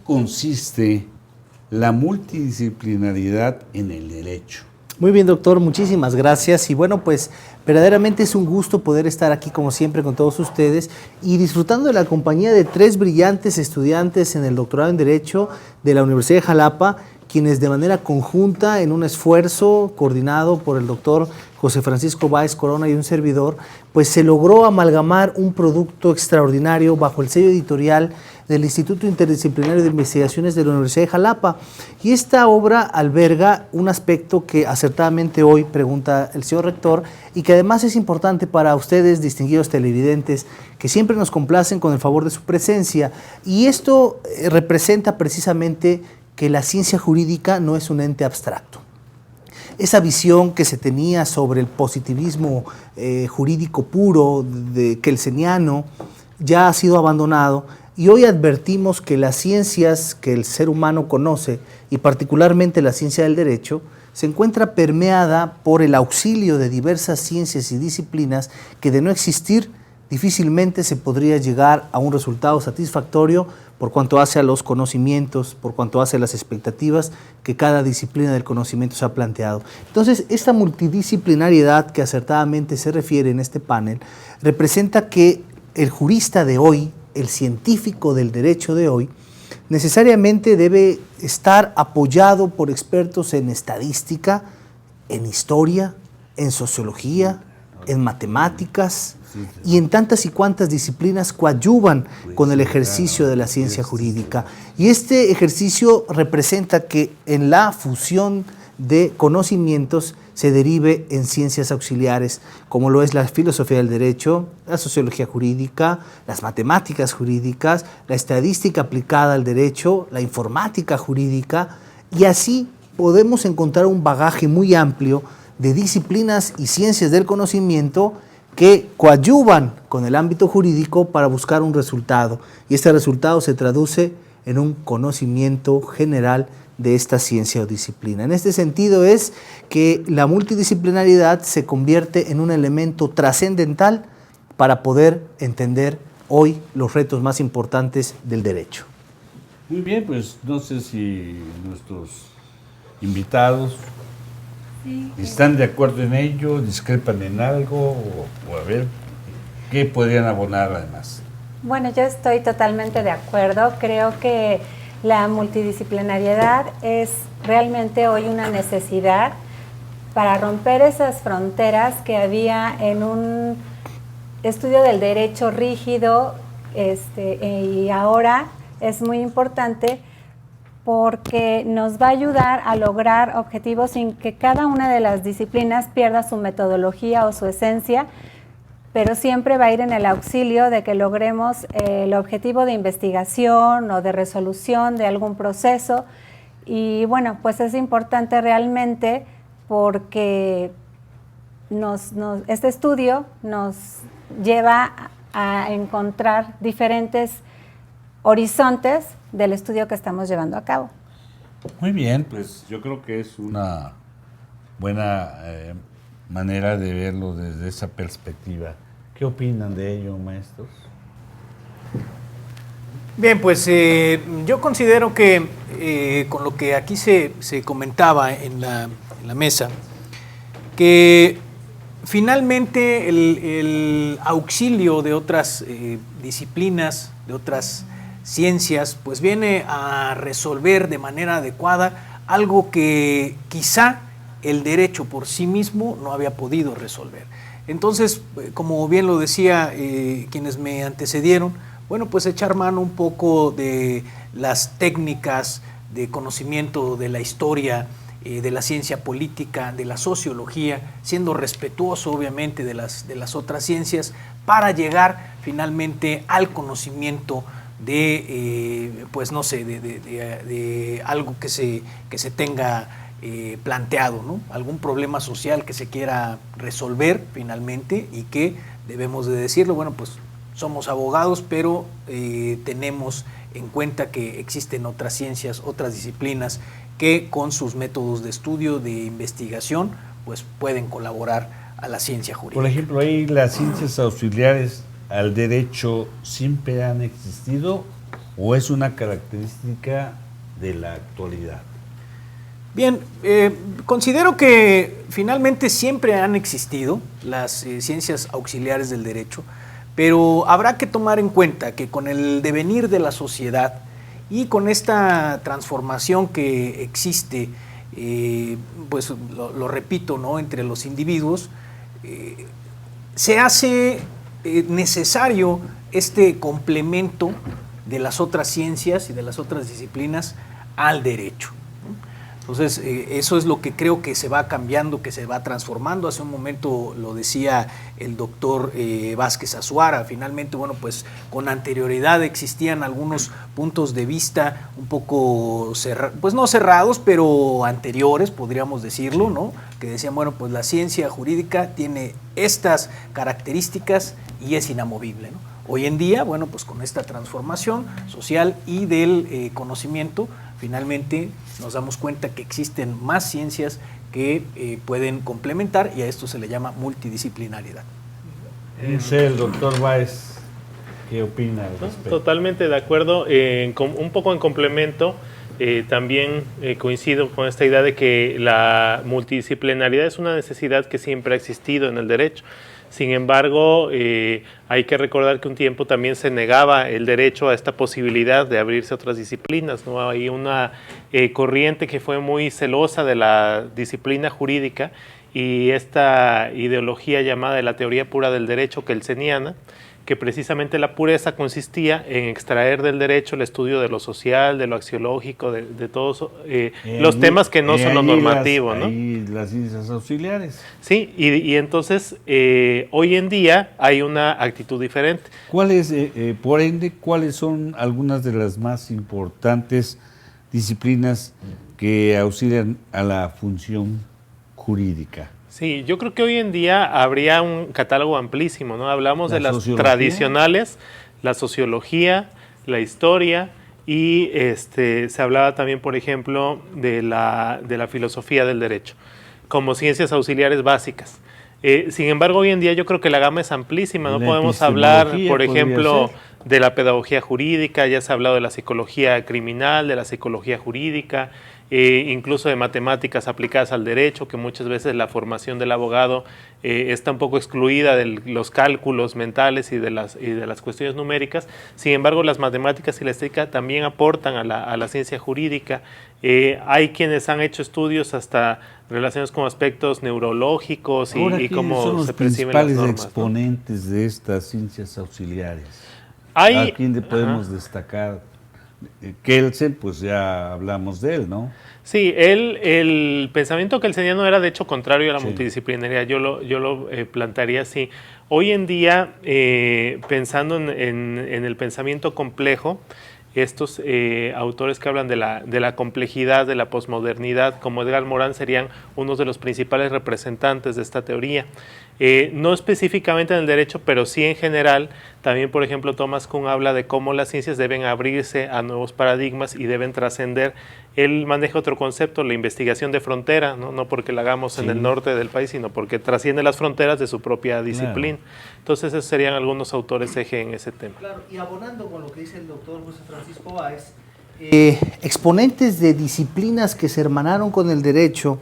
consiste la multidisciplinariedad en el derecho? Muy bien, doctor, muchísimas gracias. Y bueno, pues verdaderamente es un gusto poder estar aquí como siempre con todos ustedes y disfrutando de la compañía de 3 brillantes estudiantes en el doctorado en Derecho de la Universidad de Jalapa, quienes de manera conjunta, en un esfuerzo coordinado por el doctor José Francisco Báez Corona y un servidor, pues se logró amalgamar un producto extraordinario bajo el sello editorial del Instituto Interdisciplinario de Investigaciones de la Universidad de Jalapa. Y esta obra alberga un aspecto que acertadamente hoy pregunta el señor rector y que además es importante para ustedes, distinguidos televidentes, que siempre nos complacen con el favor de su presencia. Y esto representa precisamente que la ciencia jurídica no es un ente abstracto. Esa visión que se tenía sobre el positivismo jurídico puro de kelseniano ya ha sido abandonado y hoy advertimos que las ciencias que el ser humano conoce, y particularmente la ciencia del derecho, se encuentra permeada por el auxilio de diversas ciencias y disciplinas que, de no existir, difícilmente se podría llegar a un resultado satisfactorio por cuanto hace a los conocimientos, por cuanto hace a las expectativas que cada disciplina del conocimiento se ha planteado. Entonces, esta multidisciplinariedad que acertadamente se refiere en este panel representa que el jurista de hoy, el científico del derecho de hoy, necesariamente debe estar apoyado por expertos en estadística, en historia, en sociología, en matemáticas y en tantas y cuantas disciplinas coadyuvan con el ejercicio de la ciencia jurídica. Y este ejercicio representa que en la fusión de conocimientos se derive en ciencias auxiliares, como lo es la filosofía del derecho, la sociología jurídica, las matemáticas jurídicas, la estadística aplicada al derecho, la informática jurídica, y así podemos encontrar un bagaje muy amplio de disciplinas y ciencias del conocimiento que coadyuvan con el ámbito jurídico para buscar un resultado. Y este resultado se traduce en un conocimiento general de esta ciencia o disciplina. En este sentido es que la multidisciplinariedad se convierte en un elemento trascendental para poder entender hoy los retos más importantes del derecho. Muy bien, pues no sé si nuestros invitados ¿están de acuerdo en ello? ¿Discrepan en algo? O a ver, ¿qué podrían abonar además? Bueno, yo estoy totalmente de acuerdo. Creo que la multidisciplinariedad es realmente hoy una necesidad para romper esas fronteras que había en un estudio del derecho rígido, y ahora es muy importante porque nos va a ayudar a lograr objetivos sin que cada una de las disciplinas pierda su metodología o su esencia, pero siempre va a ir en el auxilio de que logremos el objetivo de investigación o de resolución de algún proceso. Y bueno, pues es importante realmente porque este estudio nos lleva a encontrar diferentes horizontes del estudio que estamos llevando a cabo. Muy bien, pues yo creo que es una buena manera de verlo desde esa perspectiva. ¿Qué opinan de ello, maestros? Bien, pues yo considero que con lo que aquí se comentaba en la mesa, que finalmente el auxilio de otras disciplinas, de otras ciencias, pues viene a resolver de manera adecuada algo que quizá el derecho por sí mismo no había podido resolver. Entonces, como bien lo decía quienes me antecedieron, bueno, pues echar mano un poco de las técnicas de conocimiento de la historia, de la ciencia política, de la sociología, siendo respetuoso obviamente de las otras ciencias para llegar finalmente al conocimiento de, pues no sé, de algo que se tenga planteado, ¿no? Algún problema social que se quiera resolver finalmente y que debemos de decirlo, bueno, pues somos abogados, pero tenemos en cuenta que existen otras ciencias, otras disciplinas que con sus métodos de estudio, de investigación, pues pueden colaborar a la ciencia jurídica. Por ejemplo, ahí las ciencias auxiliares al derecho siempre han existido o es una característica de la actualidad? Bien, considero que finalmente siempre han existido las ciencias auxiliares del derecho, pero habrá que tomar en cuenta que con el devenir de la sociedad y con esta transformación que existe, pues lo repito, ¿no?, entre los individuos, se hace necesario este complemento de las otras ciencias y de las otras disciplinas al derecho. Entonces, eso es lo que creo que se va cambiando, que se va transformando. Hace un momento lo decía el doctor Vázquez Azuara. Finalmente, bueno, pues con anterioridad existían algunos puntos de vista un poco, pues no cerrados, pero anteriores, podríamos decirlo, ¿no? Que decían, bueno, pues la ciencia jurídica tiene estas características y es inamovible, ¿no? Hoy en día, bueno, pues con esta transformación social y del conocimiento, finalmente nos damos cuenta que existen más ciencias que pueden complementar, y a esto se le llama multidisciplinariedad. El doctor Báez, ¿qué opina al respecto? Totalmente de acuerdo, un poco en complemento. También coincido con esta idea de que la multidisciplinariedad es una necesidad que siempre ha existido en el derecho. Sin embargo, hay que recordar que un tiempo también se negaba el derecho a esta posibilidad de abrirse a otras disciplinas, ¿no? Hay una corriente que fue muy celosa de la disciplina jurídica, y esta ideología llamada de la teoría pura del derecho kelseniana, que precisamente la pureza consistía en extraer del derecho el estudio de lo social, de lo axiológico, de todos los temas que no son lo normativo, ¿no? Y las ciencias auxiliares. Sí, y entonces hoy en día hay una actitud diferente. Por ende, ¿cuáles son algunas de las más importantes disciplinas que auxilian a la función jurídica? Sí, yo creo que hoy en día habría un catálogo amplísimo, ¿no? Hablamos de las tradicionales, la sociología, la historia, y se hablaba también, por ejemplo, de la filosofía del derecho, como ciencias auxiliares básicas. Sin embargo, hoy en día yo creo que la gama es amplísima, ¿no? Podemos hablar, por ejemplo, de la pedagogía jurídica, ya se ha hablado de la psicología criminal, de la psicología jurídica, incluso de matemáticas aplicadas al derecho, que muchas veces la formación del abogado está un poco excluida de los cálculos mentales y de las cuestiones numéricas. Sin embargo, las matemáticas y la estética también aportan a la ciencia jurídica. Hay quienes han hecho estudios hasta relacionados con aspectos neurológicos y cómo se perciben las normas. ¿Quiénes son los principales exponentes de estas ciencias auxiliares? ¿A quién podemos destacar? Kelsen, pues ya hablamos de él, ¿no? Sí, el pensamiento kelseniano era de hecho contrario a la multidisciplinaridad. Yo lo plantearía así. Hoy en día, pensando en el pensamiento complejo, estos autores que hablan de la complejidad, de la posmodernidad, como Edgar Morin, serían unos de los principales representantes de esta teoría. No específicamente en el derecho, pero sí en general. También, por ejemplo, Thomas Kuhn habla de cómo las ciencias deben abrirse a nuevos paradigmas y deben trascender. Él maneja otro concepto, la investigación de frontera, no porque la hagamos en el norte del país, sino porque trasciende las fronteras de su propia disciplina. Claro. Entonces, esos serían algunos autores eje en ese tema. Claro, y abonando con lo que dice el doctor José Francisco Báez, exponentes de disciplinas que se hermanaron con el derecho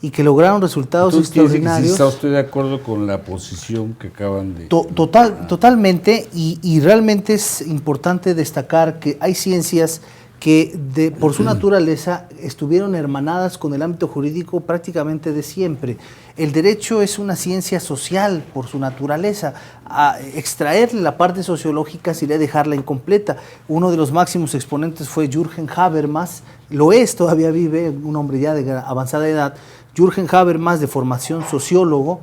y que lograron resultados extraordinarios. ¿Está usted de acuerdo con la posición que acaban de...? Totalmente, y realmente es importante destacar que hay ciencias que por su naturaleza estuvieron hermanadas con el ámbito jurídico prácticamente de siempre. El derecho es una ciencia social por su naturaleza. A extraerle la parte sociológica sería dejarla incompleta. Uno de los máximos exponentes fue Jürgen Habermas, todavía vive, un hombre ya de avanzada edad. Jürgen Habermas, de formación sociólogo,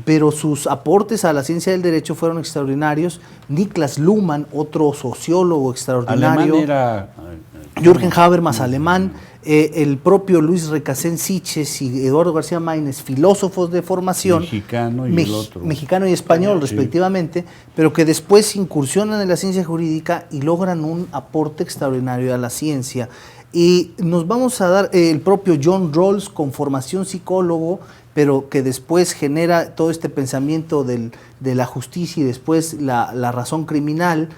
pero sus aportes a la ciencia del derecho fueron extraordinarios. Niklas Luhmann, otro sociólogo extraordinario. Alemán era... Jürgen Habermas, alemán. El propio Luis Recasén Siches y Eduardo García Maínez, filósofos de formación. Mexicano y español, respectivamente, pero que después incursionan en la ciencia jurídica y logran un aporte extraordinario a la ciencia. Y nos vamos a dar el propio John Rawls, con formación psicólogo, pero que después genera todo este pensamiento de la justicia y después la razón criminal.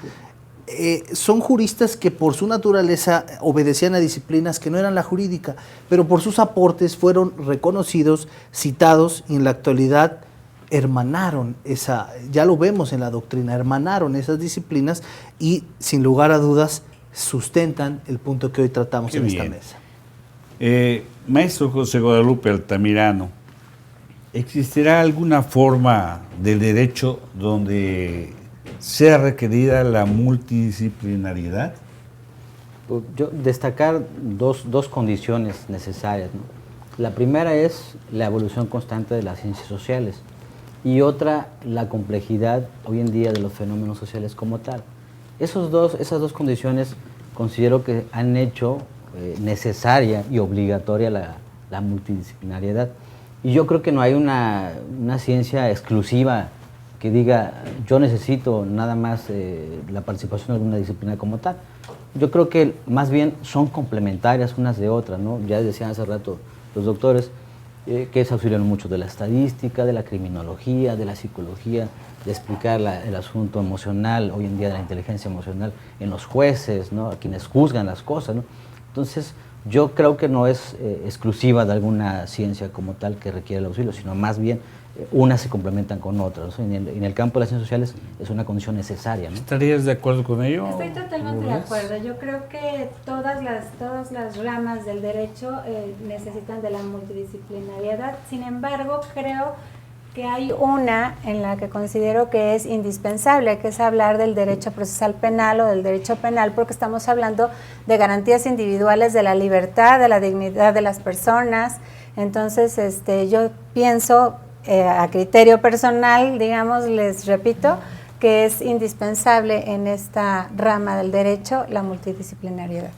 son juristas que por su naturaleza obedecían a disciplinas que no eran la jurídica, pero por sus aportes fueron reconocidos, citados y en la actualidad hermanaron ya lo vemos en la doctrina, hermanaron esas disciplinas y sin lugar a dudas sustentan el punto que hoy tratamos en esta mesa. Maestro José Guadalupe Altamirano, ¿existirá alguna forma del derecho donde sea requerida la multidisciplinariedad? Yo destacar dos condiciones necesarias, ¿no? La primera es la evolución constante de las ciencias sociales y otra, la complejidad hoy en día de los fenómenos sociales como tal. Esas dos condiciones considero que han hecho necesaria y obligatoria la multidisciplinariedad. Y yo creo que no hay una ciencia exclusiva que diga yo necesito nada más la participación de alguna disciplina como tal. Yo creo que más bien son complementarias unas de otras, ¿no? Ya decían hace rato los doctores que se auxilian mucho de la estadística, de la criminología, de la psicología, de explicar el asunto emocional, hoy en día de la inteligencia emocional, en los jueces, ¿no? A quienes juzgan las cosas, ¿no? Entonces, yo creo que no es exclusiva de alguna ciencia como tal que requiere el auxilio, sino más bien unas se complementan con otras, ¿no? En el campo de las ciencias sociales es una condición necesaria, ¿no? ¿Estarías de acuerdo con ello? Estoy totalmente de acuerdo. Yo creo que todas las ramas del derecho necesitan de la multidisciplinariedad. Sin embargo, creo que hay una en la que considero que es indispensable, que es hablar del derecho procesal penal o del derecho penal, porque estamos hablando de garantías individuales de la libertad, de la dignidad de las personas. Entonces, yo pienso, a criterio personal, digamos, les repito, que es indispensable en esta rama del derecho la multidisciplinariedad.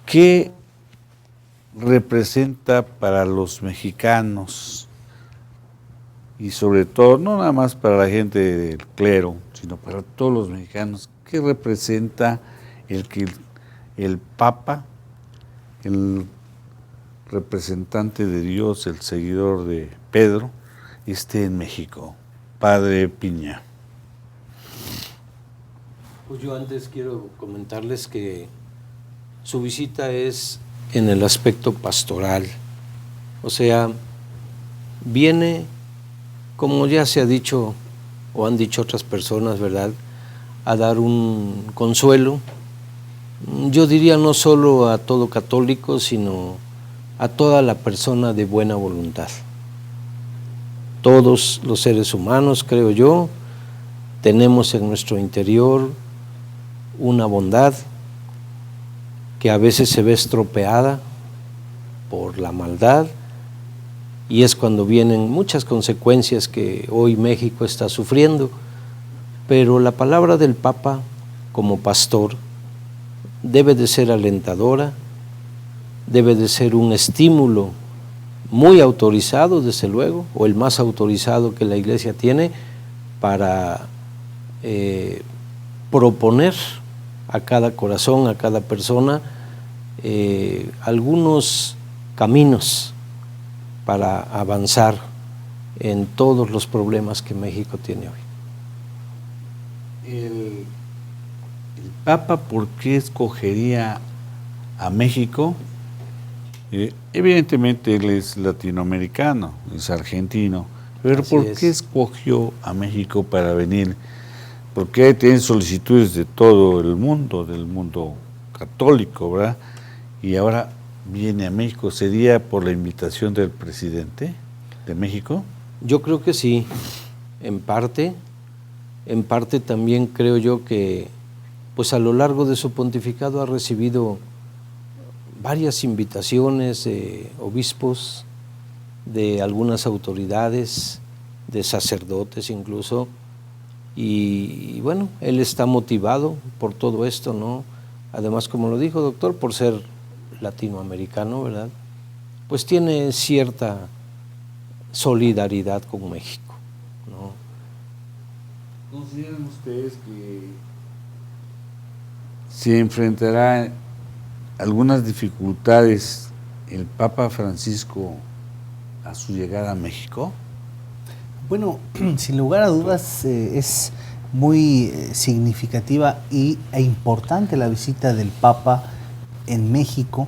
¿Qué representa para los mexicanos y sobre todo, no nada más para la gente del clero, sino para todos los mexicanos, qué representa el que el Papa, el representante de Dios, el seguidor de Pedro, esté en México? Padre Piña. Pues yo antes quiero comentarles que su visita es en el aspecto pastoral, o sea, viene, como ya se ha dicho o han dicho otras personas, ¿verdad?, a dar un consuelo, yo diría no solo a todo católico, sino a toda la persona de buena voluntad. Todos los seres humanos, creo yo, tenemos en nuestro interior una bondad que a veces se ve estropeada por la maldad, y es cuando vienen muchas consecuencias que hoy México está sufriendo. Pero la palabra del Papa como pastor debe de ser alentadora, debe de ser un estímulo muy autorizado, desde luego, o el más autorizado que la Iglesia tiene para proponer a cada corazón, a cada persona, algunos caminos para avanzar en todos los problemas que México tiene hoy. El Papa, ¿por qué escogería a México? Evidentemente él es latinoamericano, es argentino, pero Así ¿por es. qué escogió a México para venir? Porque tienen solicitudes de todo el mundo, del mundo católico, ¿verdad? Y ahora viene a México. ¿Sería por la invitación del presidente de México? Yo creo que sí, en parte también creo yo que pues a lo largo de su pontificado ha recibido varias invitaciones de obispos de algunas autoridades, de sacerdotes incluso, y bueno, él está motivado por todo esto, ¿no? Además, como lo dijo, doctor, por ser latinoamericano, ¿verdad? Pues tiene cierta solidaridad con México, ¿no? ¿Consideran ustedes que se enfrentará algunas dificultades el Papa Francisco a su llegada a México? Bueno, sin lugar a dudas es muy significativa e importante la visita del Papa en México.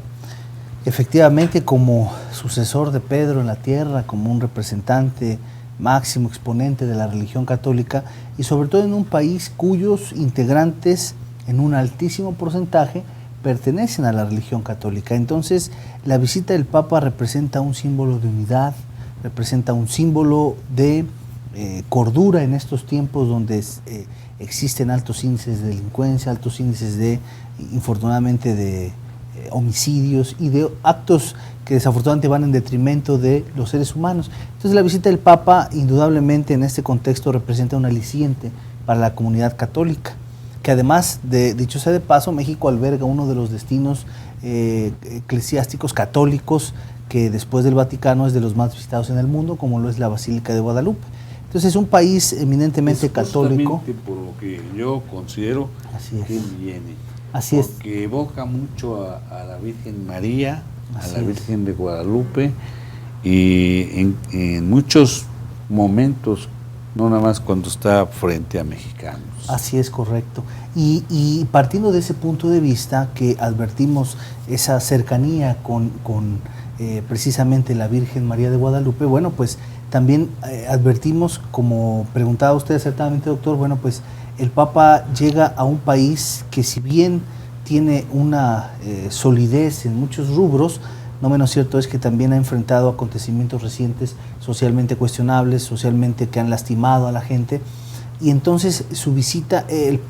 Efectivamente, como sucesor de Pedro en la tierra, como un representante máximo exponente de la religión católica y sobre todo en un país cuyos integrantes en un altísimo porcentaje pertenecen a la religión católica. Entonces, la visita del Papa representa un símbolo de unidad, representa un símbolo de cordura en estos tiempos donde existen altos índices de delincuencia, altos índices de, infortunadamente, de homicidios y de actos que desafortunadamente van en detrimento de los seres humanos. Entonces, la visita del Papa indudablemente en este contexto representa un aliciente para la comunidad católica, que además, dicho sea de paso, México alberga uno de los destinos eclesiásticos católicos que después del Vaticano es de los más visitados en el mundo, como lo es la Basílica de Guadalupe. Entonces es un país eminentemente católico. Por lo que yo considero que él viene. Así es. Porque evoca mucho a la Virgen María, a la Virgen de Guadalupe, y en muchos momentos, no nada más cuando está frente a mexicanos. Así es, correcto. Y partiendo de ese punto de vista, que advertimos esa cercanía con precisamente la Virgen María de Guadalupe, bueno, pues también advertimos, como preguntaba usted acertadamente, doctor, bueno, pues el Papa llega a un país que, si bien tiene una solidez en muchos rubros, no menos cierto es que también ha enfrentado acontecimientos recientes socialmente cuestionables, socialmente que han lastimado a la gente. Y entonces su visita, el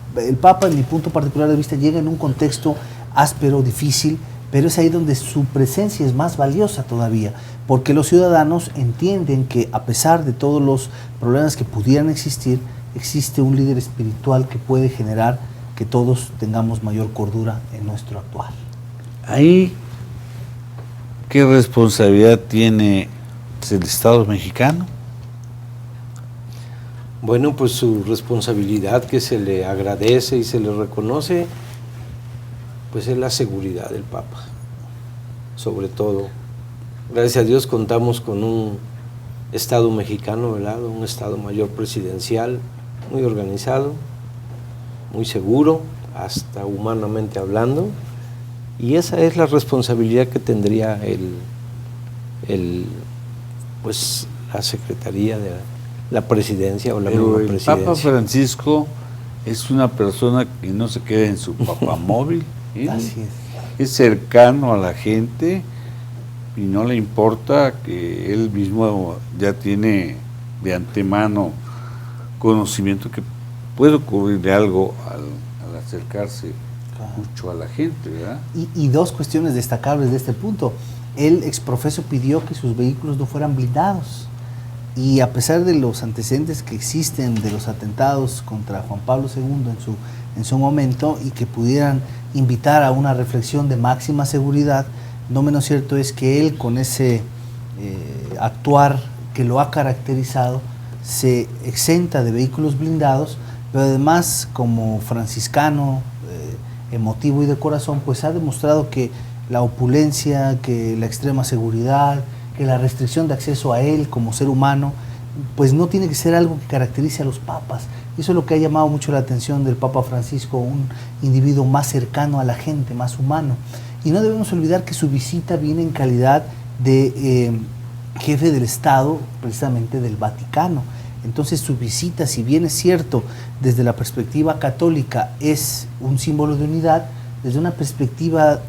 Papa, en mi punto particular de vista, llega en un contexto áspero, difícil, pero es ahí donde su presencia es más valiosa todavía, porque los ciudadanos entienden que, a pesar de todos los problemas que pudieran existir, existe un líder espiritual que puede generar que todos tengamos mayor cordura en nuestro actuar. Ahí, ¿qué responsabilidad tiene el Estado mexicano? Bueno, pues su responsabilidad, que se le agradece y se le reconoce, pues es la seguridad del Papa, sobre todo. Gracias a Dios contamos con un Estado mexicano, ¿verdad? Un Estado Mayor presidencial, muy organizado, muy seguro, hasta humanamente hablando, y esa es la responsabilidad que tendría pues la Secretaría de la Presidencia o la misma Presidencia. El Papa Francisco es una persona que no se queda en su papamóvil. Así es. Es cercano a la gente y no le importa, que él mismo ya tiene de antemano conocimiento que puede ocurrirle algo al acercarse mucho a la gente, ¿verdad? Y dos cuestiones destacables de este punto. Él exprofeso pidió que sus vehículos no fueran blindados, y a pesar de los antecedentes que existen de los atentados contra Juan Pablo II en su momento, y que pudieran invitar a una reflexión de máxima seguridad, no menos cierto es que él, con ese actuar que lo ha caracterizado, se exenta de vehículos blindados, pero además, como franciscano emotivo y de corazón, pues ha demostrado que la opulencia, que la extrema seguridad, que la restricción de acceso a él como ser humano, pues no tiene que ser algo que caracterice a los papas. Eso es lo que ha llamado mucho la atención del Papa Francisco, un individuo más cercano a la gente, más humano. Y no debemos olvidar que su visita viene en calidad de jefe del Estado, precisamente del Vaticano. Entonces, su visita, si bien es cierto, desde la perspectiva católica es un símbolo de unidad, desde una perspectiva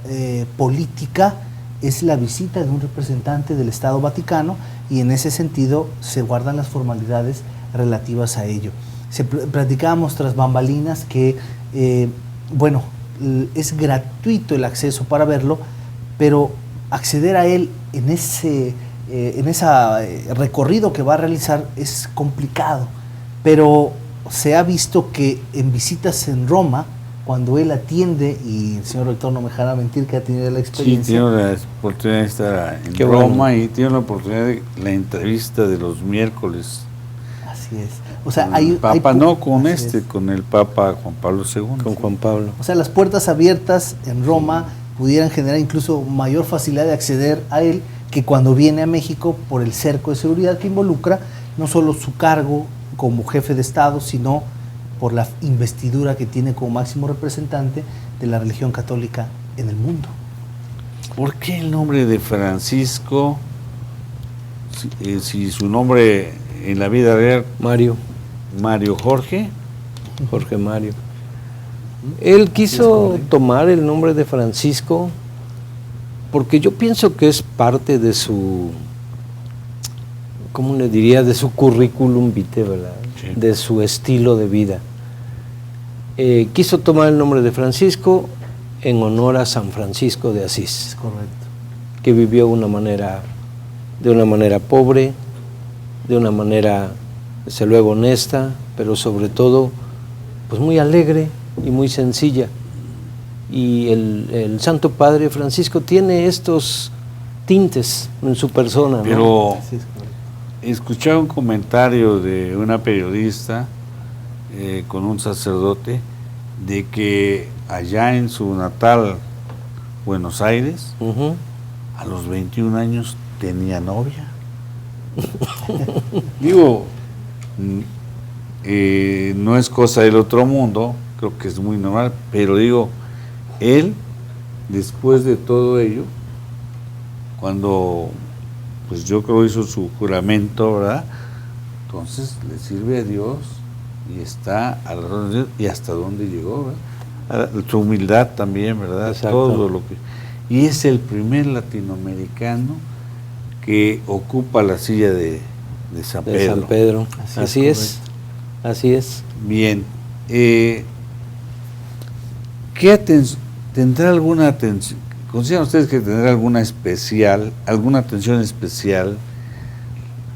política es la visita de un representante del Estado Vaticano, y en ese sentido se guardan las formalidades relativas a ello. Platicábamos tras bambalinas que, bueno, es gratuito el acceso para verlo, pero acceder a él en ese en ese recorrido que va a realizar es complicado, pero se ha visto que en visitas en Roma, cuando él atiende, y el señor rector no me dejará mentir que ha tenido la experiencia. Sí, tiene la oportunidad de estar en Qué Roma bueno. y tiene la oportunidad de la entrevista de los miércoles. Así es. O sea, Con el Papa, no con así es. con el Papa Juan Pablo II. Con Juan Pablo. O sea, las puertas abiertas en Roma pudieran generar incluso mayor facilidad de acceder a él que cuando viene a México por el cerco de seguridad que involucra no solo su cargo como jefe de Estado, sino por la investidura que tiene como máximo representante de la religión católica en el mundo. ¿Por qué el nombre de Francisco, si su nombre en la vida real, Mario, Jorge Mario. Él quiso tomar el nombre de Francisco porque yo pienso que es parte de su, ¿cómo le diría? De su currículum vitae, ¿verdad? Sí. De su estilo de vida. Quiso tomar el nombre de Francisco en honor a San Francisco de Asís, Es correcto. que vivió de una manera pobre, de una manera, desde luego, honesta, pero sobre todo, pues muy alegre y muy sencilla. Y el Santo Padre Francisco tiene estos tintes en su persona, ¿no? Pero Así es correcto. escuché un comentario de una periodista con un sacerdote de que allá en su natal Buenos Aires, Ujú. a los 21 años tenía novia. Digo, no es cosa del otro mundo, creo que es muy normal, pero digo, él, después de todo ello, cuando, pues yo creo hizo su juramento, ¿verdad? Entonces le sirve a Dios y está a la orden de Dios y hasta dónde llegó, ¿verdad? Su humildad también, ¿verdad? Exacto. Todo lo que... Y es el primer latinoamericano que ocupa la silla de San De Pedro. San Pedro. Así es, Así es. Así es. Bien. ¿Tendrá alguna atención? ¿Consideran ustedes que tendrá alguna atención especial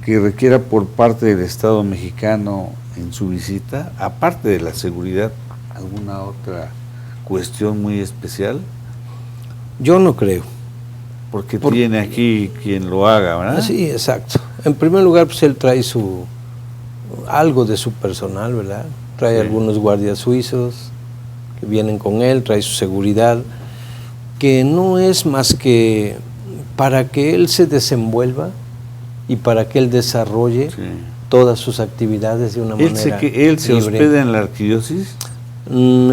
que requiera por parte del Estado mexicano en su visita? Aparte de la seguridad, ¿alguna otra cuestión muy especial? Yo no creo. Porque tiene aquí quien lo haga, ¿verdad? Sí, exacto. En primer lugar, pues él trae algo de su personal, ¿verdad? Trae Sí. algunos guardias suizos que vienen con él, trae su seguridad, que no es más que para que él se desenvuelva y para que él desarrolle Sí. todas sus actividades de una ¿Él manera se libre. hospeda en la arquidiócesis?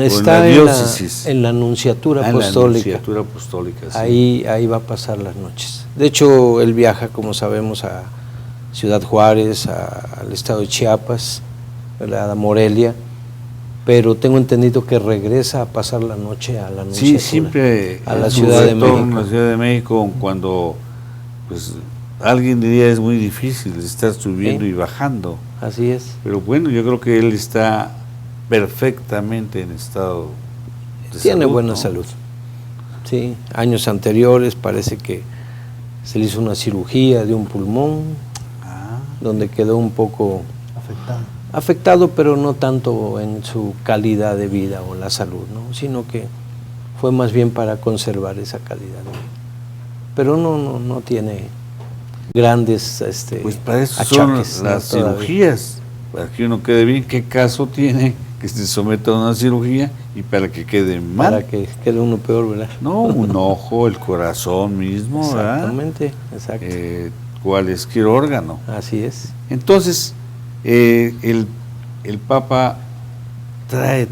Está la en diócesis. en la Nunciatura En la Apostólica. Nunciatura Apostólica, sí. Ahí va a pasar las noches. De hecho, él viaja, como sabemos, a Ciudad Juárez, al estado de Chiapas, ¿verdad? A Morelia, pero tengo entendido que regresa a pasar la noche a la Nunciatura. Sí, siempre a la su Ciudad de retorno México. a la Ciudad de México, cuando pues alguien diría es muy difícil estar subiendo Sí. y bajando, Así es. pero bueno, yo creo que él está perfectamente en estado de Tiene salud, buena ¿no? salud. Sí, años anteriores parece que se le hizo una cirugía de un pulmón, Ah, donde quedó un poco Afectado. afectado, pero no tanto en su calidad de vida o la salud, ¿no? Sino que fue más bien para conservar esa calidad de vida. Pero no tiene grandes pues para eso son achaques, ¿no? las Todavía. cirugías, para que uno quede bien, qué caso tiene que se someta a una cirugía y para que quede mal. Para que quede uno peor, ¿verdad? No, un ojo, el corazón mismo, ¿verdad? Exactamente, exacto. Cualquier órgano. Así es. Entonces, el Papa trae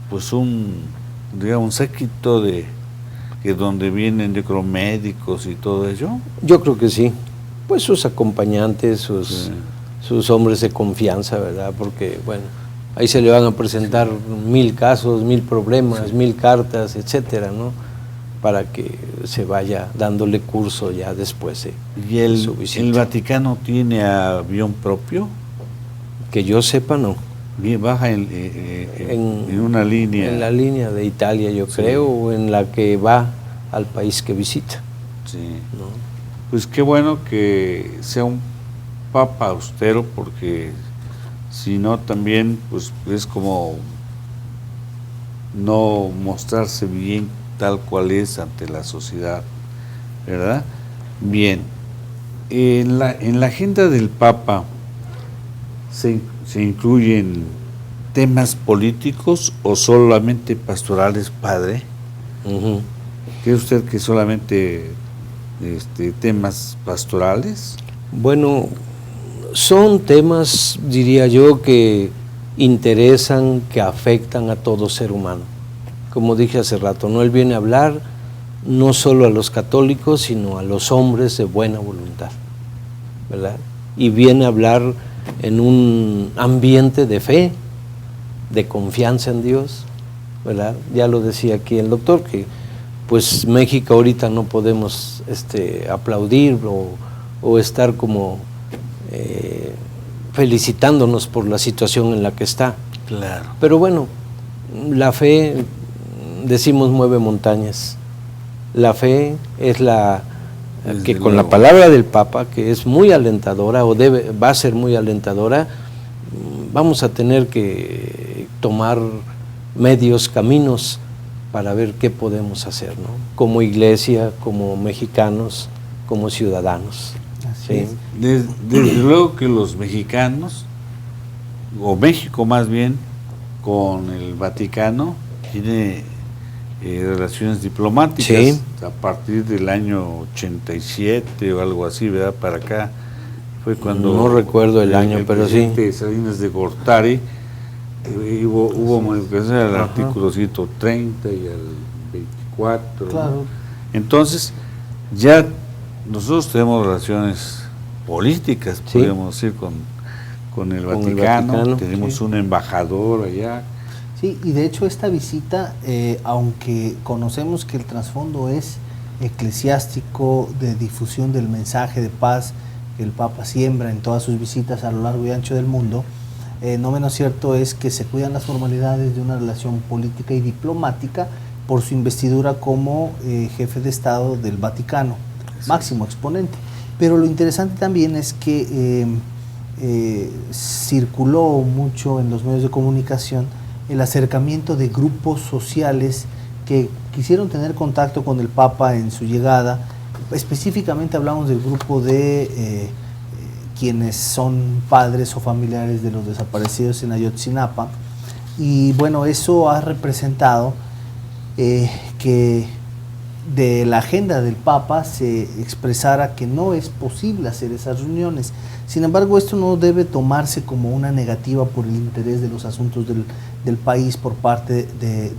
pues un séquito de que donde vienen yo creo médicos y todo ello. Yo creo que sí. Pues sus acompañantes, Sí. sus hombres de confianza, ¿verdad? Porque, bueno, ahí se le van a presentar 1000 casos, 1000 problemas, 1000 cartas, etcétera, ¿no? Para que se vaya dándole curso ya después ¿Y de su visita. el Vaticano tiene avión propio? Que yo sepa, no. Baja en una línea. En la línea de Italia, yo Sí. creo, o en la que va al país que visita, Sí. ¿no? pues qué bueno que sea un papa austero, porque si no también pues es como no mostrarse bien tal cual es ante la sociedad, ¿verdad? Bien, en la agenda del Papa se incluyen temas políticos o solamente pastorales, padre. ¿Cree usted que solamente temas pastorales? Bueno, son temas, diría yo, que interesan, que afectan a todo ser humano. Como dije hace rato, ¿no? Él viene a hablar no solo a los católicos, sino a los hombres de buena voluntad, ¿verdad? Y viene a hablar en un ambiente de fe, de confianza en Dios, ¿verdad? Ya lo decía aquí el doctor, que pues México ahorita no podemos aplaudir o estar como felicitándonos por la situación en la que está. Claro. Pero bueno, la fe, decimos, mueve montañas. La fe es que con la palabra del Papa, que es muy alentadora, va a ser muy alentadora, vamos a tener que tomar medios caminos para ver qué podemos hacer, ¿no? Como iglesia, como mexicanos, como ciudadanos. ¿Sí? Desde luego que los mexicanos, o México más bien, con el Vaticano, tiene relaciones diplomáticas, sí, a partir del año 87 o algo así, ¿verdad? Para acá fue cuando... No recuerdo el año, pero sí. Salinas de Gortari, hubo modificación al artículo 130 y al 24. Claro. ¿No? Entonces, ya nosotros tenemos relaciones políticas, sí, podríamos decir, con el Vaticano, tenemos sí, un embajador allá. Sí, y de hecho esta visita, aunque conocemos que el trasfondo es eclesiástico, de difusión del mensaje de paz que el Papa siembra en todas sus visitas a lo largo y ancho del mundo, no menos cierto es que se cuidan las formalidades de una relación política y diplomática por su investidura como jefe de Estado del Vaticano, sí, máximo exponente. Pero lo interesante también es que circuló mucho en los medios de comunicación el acercamiento de grupos sociales que quisieron tener contacto con el Papa en su llegada. Específicamente hablamos del grupo de quienes son padres o familiares de los desaparecidos en Ayotzinapa, y bueno, eso ha representado que de la agenda del Papa se expresara que no es posible hacer esas reuniones. Sin embargo, esto no debe tomarse como una negativa por el interés de los asuntos del país por parte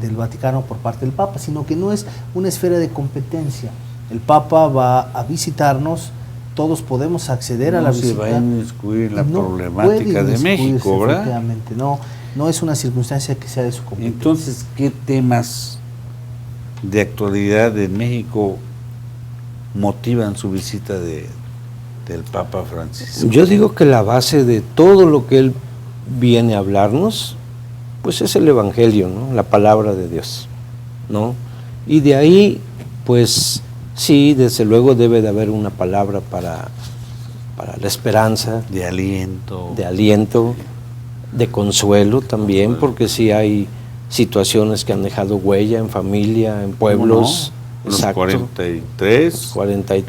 del Vaticano, por parte del Papa, sino que no es una esfera de competencia. El Papa va a visitarnos, todos podemos acceder a la visita. No se va a inmiscuir en la problemática de México, ¿verdad? Efectivamente, no es una circunstancia que sea de su competencia. Entonces, ¿qué temas de actualidad de México motivan su visita del Papa Francisco? Yo digo que la base de todo lo que él viene a hablarnos, pues es el Evangelio, ¿no? La palabra de Dios, ¿no? Y de ahí, pues sí, desde luego debe de haber una palabra para la esperanza, de aliento, de consuelo también, porque sí hay situaciones que han dejado huella en familia, en pueblos. No? Los 43,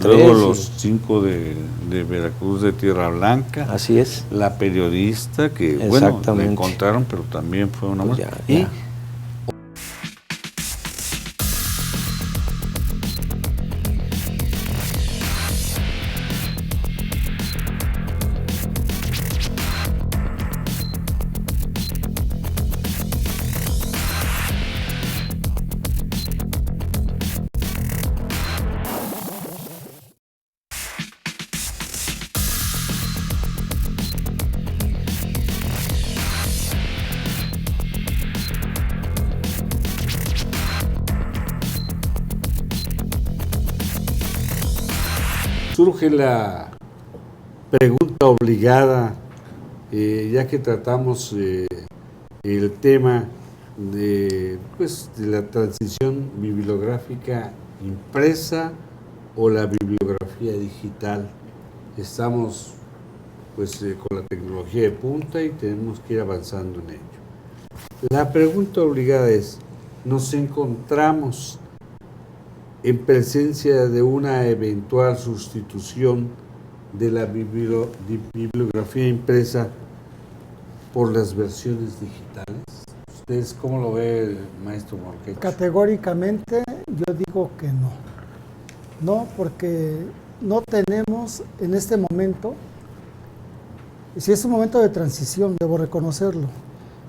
luego los 5 de Veracruz, de Tierra Blanca. Así es. La periodista que, bueno, la encontraron, pero también fue una mujer. Ya. Surge la pregunta obligada, ya que tratamos el tema de la transición bibliográfica impresa o la bibliografía digital? Estamos pues con la tecnología de punta y tenemos que ir avanzando en ello. La pregunta obligada es, ¿nos encontramos en presencia de una eventual sustitución de la bibliografía impresa por las versiones digitales? ¿Ustedes cómo lo ve, maestro Morquecho? Categóricamente yo digo que no. No, porque no tenemos en este momento, y si es un momento de transición, debo reconocerlo.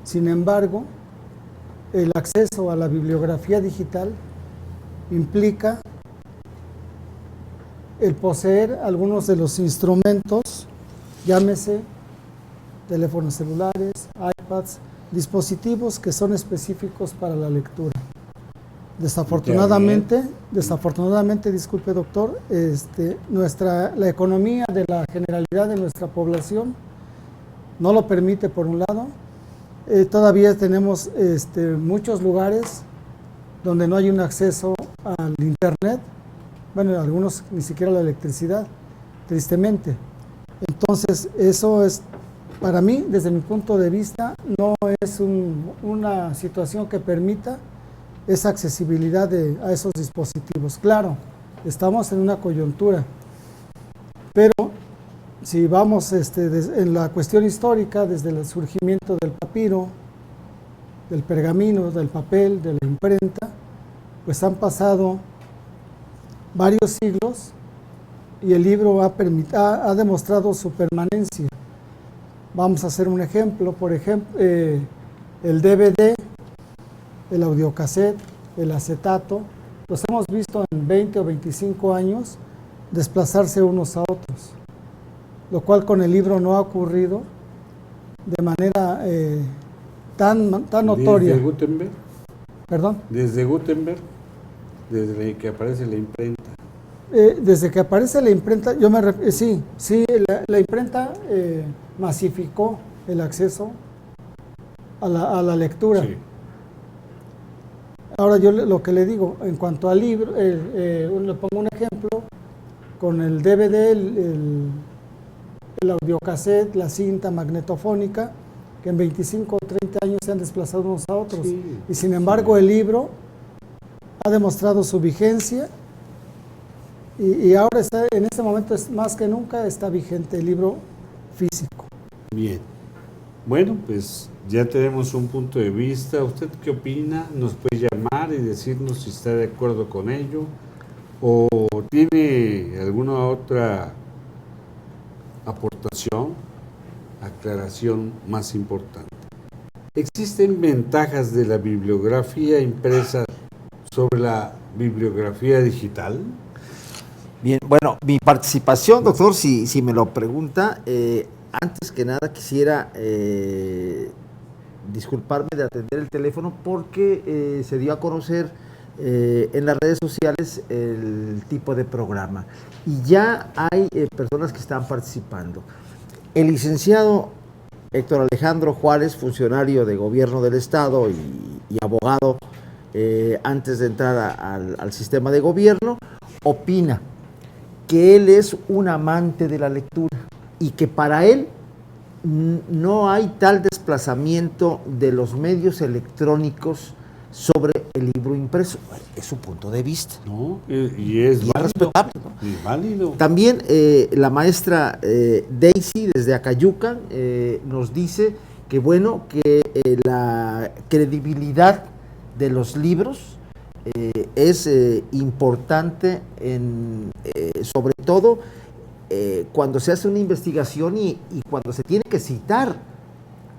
Sin embargo, el acceso a la bibliografía digital implica el poseer algunos de los instrumentos, llámese teléfonos celulares, iPads, dispositivos que son específicos para la lectura. Desafortunadamente, disculpe doctor, la economía de la generalidad de nuestra población no lo permite por un lado. Todavía tenemos muchos lugares donde no hay un acceso al internet, bueno, algunos ni siquiera la electricidad, tristemente. Entonces, eso es, para mí, desde mi punto de vista, no es una situación que permita esa accesibilidad a esos dispositivos. Claro, estamos en una coyuntura, pero si vamos en la cuestión histórica, desde el surgimiento del papiro, del pergamino, del papel, de la imprenta, pues han pasado varios siglos y el libro ha demostrado su permanencia. Vamos a hacer un ejemplo, por ejemplo, el DVD, el audiocassette, el acetato, los hemos visto en 20 o 25 años desplazarse unos a otros, lo cual con el libro no ha ocurrido de manera tan notoria. ¿Desde Gutenberg? ¿Perdón? ¿Desde Gutenberg? ¿Desde que aparece la imprenta? Desde que aparece la imprenta, sí, la imprenta masificó el acceso a la lectura. Sí. Ahora yo lo que le digo, en cuanto al libro, le pongo un ejemplo, con el DVD, el audiocassette, la cinta magnetofónica, que en 25 o 30 años se han desplazado unos a otros. Sí, y sin embargo el libro ha demostrado su vigencia y ahora en este momento más que nunca está vigente el libro físico. Bien. Bueno, pues ya tenemos un punto de vista. ¿Usted qué opina? Nos puede llamar y decirnos si está de acuerdo con ello o tiene alguna otra aportación, aclaración más importante. ¿Existen ventajas de la bibliografía impresa sobre la bibliografía digital? Bien, bueno, mi participación, doctor, si me lo pregunta, antes que nada quisiera disculparme de atender el teléfono porque se dio a conocer en las redes sociales el tipo de programa y ya hay personas que están participando. El licenciado Héctor Alejandro Juárez, funcionario de gobierno del Estado y abogado antes de entrar al sistema de gobierno, opina que él es un amante de la lectura y que para él no hay tal desplazamiento de los medios electrónicos sobre el libro impreso. Es su punto de vista. No, y es válido, respetable, ¿no? Y válido. También la maestra Daisy desde Acayucan nos dice que bueno, que la credibilidad de los libros es importante sobre todo cuando se hace una investigación y cuando se tiene que citar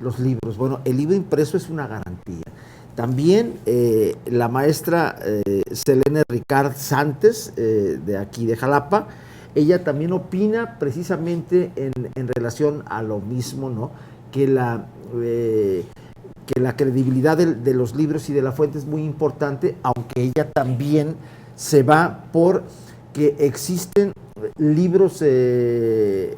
los libros. Bueno, el libro impreso es una garantía. También la maestra Selene Ricard Santos, de aquí de Jalapa, ella también opina precisamente en relación a lo mismo, ¿no? Que la credibilidad de los libros y de la fuente es muy importante, aunque ella también se va por que existen libros en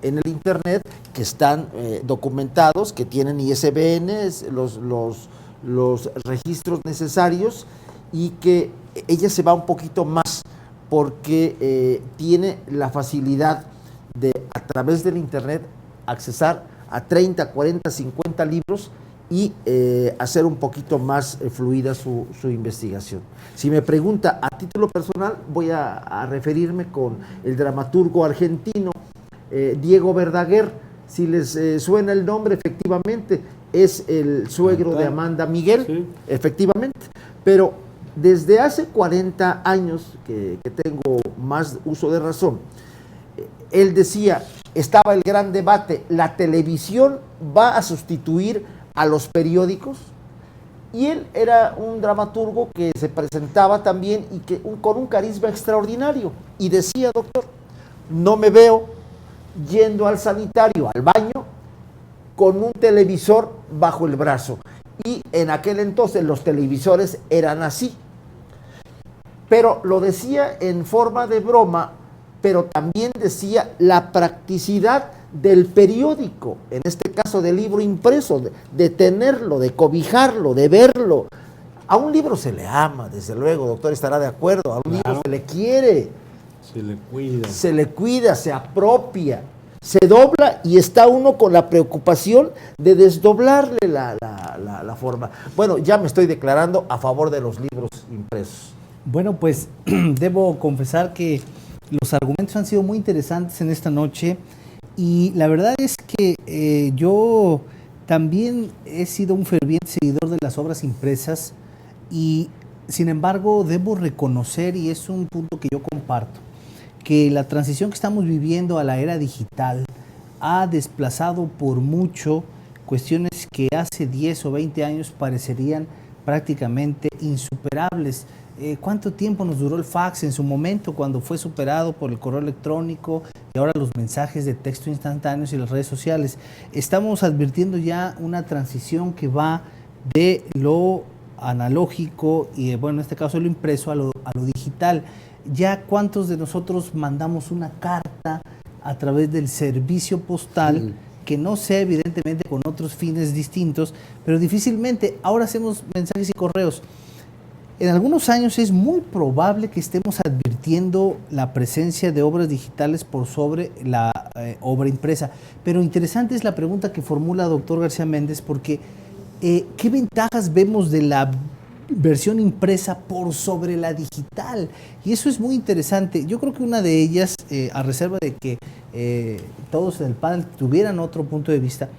el internet que están documentados, que tienen ISBN, los registros necesarios, y que ella se va un poquito más porque tiene la facilidad de, a través del internet, accesar a 30, 40, 50 libros y hacer un poquito más fluida su investigación. Si me pregunta a título personal, voy a referirme con el dramaturgo argentino Diego Verdaguer. Si les suena el nombre, efectivamente, es el suegro de Amanda Miguel, sí, efectivamente, pero desde hace 40 años que tengo más uso de razón, él decía, estaba el gran debate, ¿la televisión va a sustituir a los periódicos? Y él era un dramaturgo que se presentaba también y que con un carisma extraordinario, y decía, doctor, no me veo yendo al sanitario, al baño, con un televisor bajo el brazo. Y en aquel entonces los televisores eran así. Pero lo decía en forma de broma, pero también decía la practicidad del periódico, en este caso del libro impreso, de tenerlo, de cobijarlo, de verlo. A un libro se le ama, desde luego, doctor estará de acuerdo, a un libro se le quiere, se le cuida, se apropia, se dobla y está uno con la preocupación de desdoblarle la forma. Bueno, ya me estoy declarando a favor de los libros impresos. Bueno, pues debo confesar que los argumentos han sido muy interesantes en esta noche y la verdad es que yo también he sido un ferviente seguidor de las obras impresas y sin embargo debo reconocer, y es un punto que yo comparto, que la transición que estamos viviendo a la era digital ha desplazado por mucho cuestiones que hace 10 o 20 años parecerían prácticamente insuperables. ¿Cuánto tiempo nos duró el fax en su momento cuando fue superado por el correo electrónico y ahora los mensajes de texto instantáneos y las redes sociales? Estamos advirtiendo ya una transición que va de lo analógico y, bueno, en este caso lo impreso a lo digital. Ya cuántos de nosotros mandamos una carta a través del servicio postal, que no sea evidentemente con otros fines distintos, pero difícilmente ahora hacemos mensajes y correos. En algunos años es muy probable que estemos advirtiendo la presencia de obras digitales por sobre la obra impresa. Pero interesante es la pregunta que formula el doctor García Méndez, porque ¿qué ventajas vemos de la versión impresa por sobre la digital? Y eso es muy interesante. Yo creo que una de ellas, a reserva de que todos en el panel tuvieran otro punto de vista,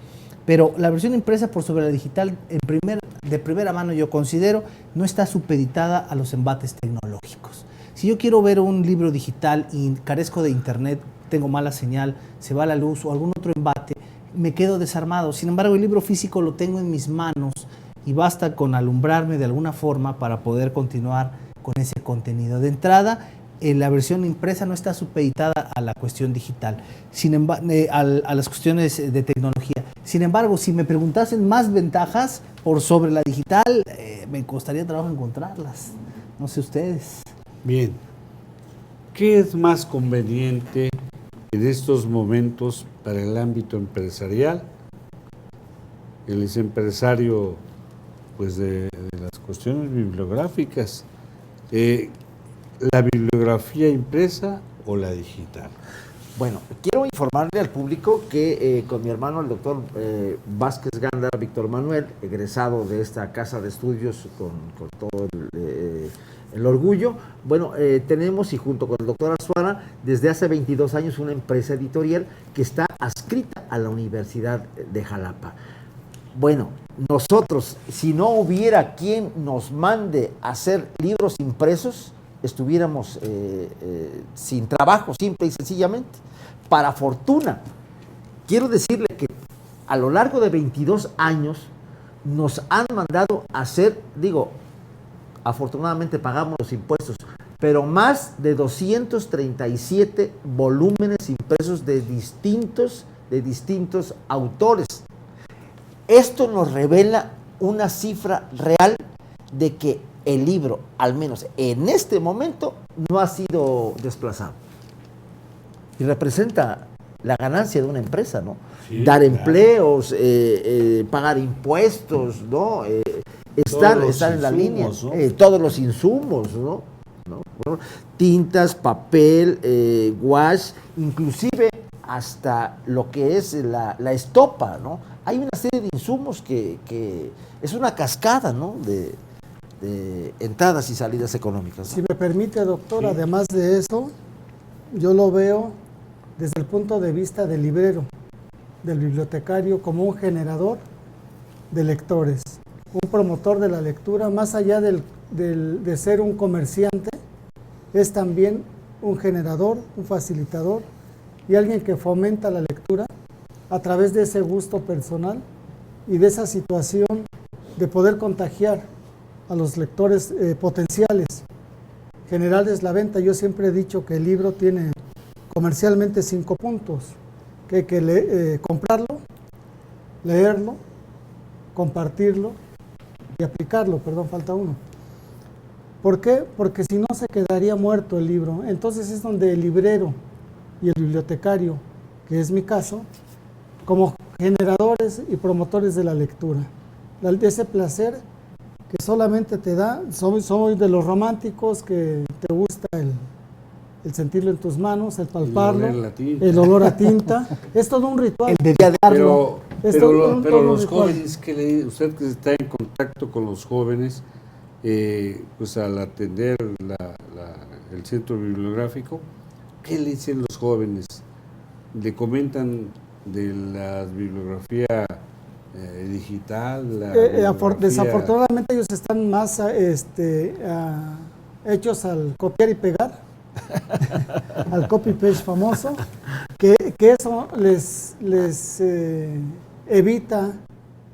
pero la versión impresa por sobre la digital, de primera mano yo considero, no está supeditada a los embates tecnológicos. Si yo quiero ver un libro digital y carezco de internet, tengo mala señal, se va la luz o algún otro embate, me quedo desarmado. Sin embargo, el libro físico lo tengo en mis manos y basta con alumbrarme de alguna forma para poder continuar con ese contenido. De entrada, la versión impresa no está supeditada a la cuestión digital, a las cuestiones de tecnología. Sin embargo, si me preguntasen más ventajas por sobre la digital, me costaría trabajo encontrarlas. No sé ustedes. Bien. ¿Qué es más conveniente en estos momentos para el ámbito empresarial? Él es empresario, pues, de las cuestiones bibliográficas. ¿La bibliografía impresa o la digital? Bueno, quiero informarle al público que con mi hermano, el doctor Vázquez Gándara, Víctor Manuel, egresado de esta casa de estudios con todo el orgullo, bueno, tenemos, y junto con el doctor Azuara, desde hace 22 años una empresa editorial que está adscrita a la Universidad de Jalapa. Bueno, nosotros, si no hubiera quien nos mande a hacer libros impresos, estuviéramos sin trabajo, simple y sencillamente. Para fortuna, quiero decirle que a lo largo de 22 años nos han mandado a hacer, afortunadamente pagamos los impuestos, pero más de 237 volúmenes impresos de distintos autores. Esto nos revela una cifra real de que el libro, al menos en este momento, no ha sido desplazado. Y representa la ganancia de una empresa, ¿no? Sí, dar empleos, pagar impuestos, ¿no? Estar en la línea, ¿no? Todos los insumos, ¿no? ¿no? Bueno, tintas, papel, wash, inclusive hasta lo que es la estopa, ¿no? Hay una serie de insumos que es una cascada, ¿no? de entradas y salidas económicas, ¿no? Si me permite, doctor, además de eso, yo lo veo desde el punto de vista del librero, del bibliotecario, como un generador de lectores, un promotor de la lectura, más allá de ser un comerciante, es también un generador, un facilitador y alguien que fomenta la lectura a través de ese gusto personal y de esa situación de poder contagiar a los lectores potenciales, generarles la venta. Yo siempre he dicho que el libro tiene comercialmente 5 puntos, que hay que comprarlo, leerlo, compartirlo y aplicarlo, perdón, falta uno. ¿Por qué? Porque si no se quedaría muerto el libro. Entonces es donde el librero y el bibliotecario, que es mi caso, como generadores y promotores de la lectura, de ese placer que solamente te da, soy de los románticos que te gusta el sentirlo en tus manos, el palparlo, el olor a tinta, es todo un ritual. El dedicarlo. Pero los jóvenes, usted que está en contacto con los jóvenes, pues al atender el centro bibliográfico, ¿qué le dicen los jóvenes? ¿Le comentan de la bibliografía digital? Desafortunadamente ellos están más hechos al copiar y pegar, al copy-paste famoso, que eso les evita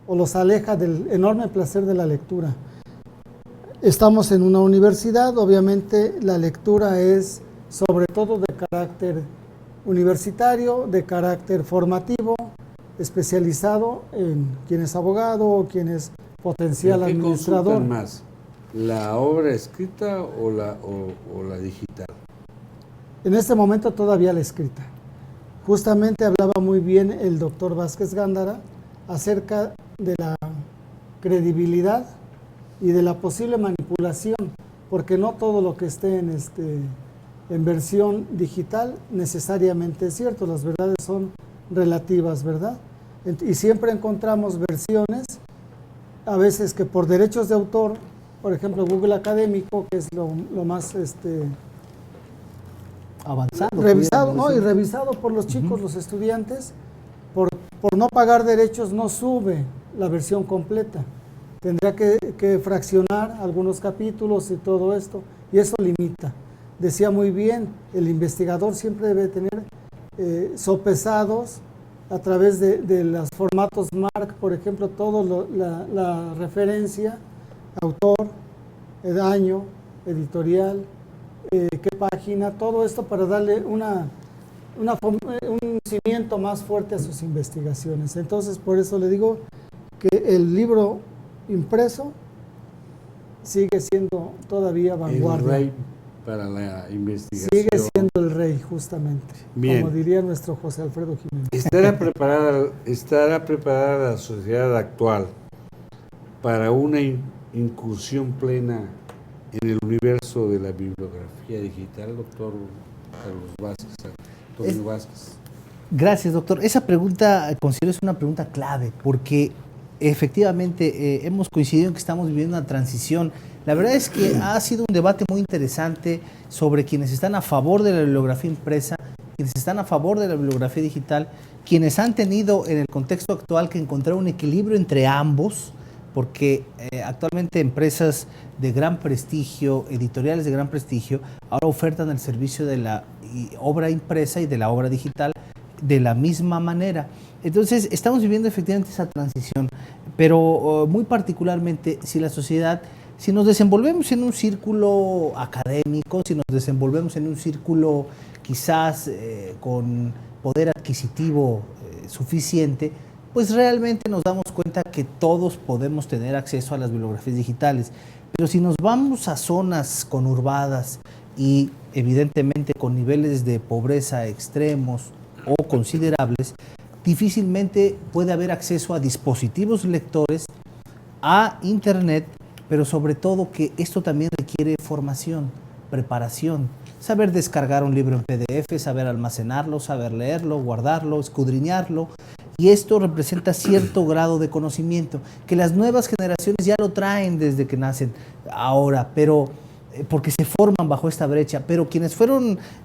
o los aleja del enorme placer de la lectura. Estamos en una universidad, obviamente la lectura es sobre todo de carácter universitario, de carácter formativo, especializado en quien es abogado o quien es potencial administrador. ¿Qué consultan más? ¿La obra escrita o la digital? En este momento todavía la escrita. Justamente hablaba muy bien el doctor Vázquez Gándara acerca de la credibilidad y de la posible manipulación, porque no todo lo que esté en versión digital necesariamente es cierto, las verdades son relativas, ¿verdad? Y siempre encontramos versiones, a veces que por derechos de autor, por ejemplo Google Académico, que es lo más avanzado, revisado, ¿no? Y revisado por los chicos, los estudiantes, por no pagar derechos no sube la versión completa. Tendría que fraccionar algunos capítulos y todo esto, y eso limita. Decía muy bien, el investigador siempre debe tener sopesados a través de los formatos MARC, por ejemplo, todo la referencia, autor, año, editorial, qué página, todo esto para darle un cimiento más fuerte a sus investigaciones. Entonces, por eso le digo que el libro impreso sigue siendo todavía vanguardia. El rey para la investigación. Sigue siendo el rey, justamente. Bien. Como diría nuestro José Alfredo Jiménez. ¿Estará preparada la sociedad actual para una incursión plena en el universo de la bibliografía digital, doctor Carlos Antonio Vázquez? Gracias, doctor. Esa pregunta considero es una pregunta clave, porque efectivamente hemos coincidido en que estamos viviendo una transición. La verdad es que ha sido un debate muy interesante sobre quienes están a favor de la bibliografía impresa, quienes están a favor de la bibliografía digital, quienes han tenido en el contexto actual que encontrar un equilibrio entre ambos, porque actualmente empresas de gran prestigio, editoriales de gran prestigio, ahora ofertan el servicio de la obra impresa y de la obra digital de la misma manera. Entonces, estamos viviendo efectivamente esa transición, pero muy particularmente si la sociedad, si nos desenvolvemos en un círculo académico, si nos desenvolvemos en un círculo quizás con poder adquisitivo suficiente, pues realmente nos damos cuenta que todos podemos tener acceso a las bibliografías digitales. Pero si nos vamos a zonas conurbadas y evidentemente con niveles de pobreza extremos o considerables, difícilmente puede haber acceso a dispositivos lectores, a internet, pero sobre todo que esto también requiere formación, preparación. Saber descargar un libro en PDF, saber almacenarlo, saber leerlo, guardarlo, escudriñarlo. Y esto representa cierto grado de conocimiento, que las nuevas generaciones ya lo traen desde que nacen ahora, pero porque se forman bajo esta brecha. Pero quienes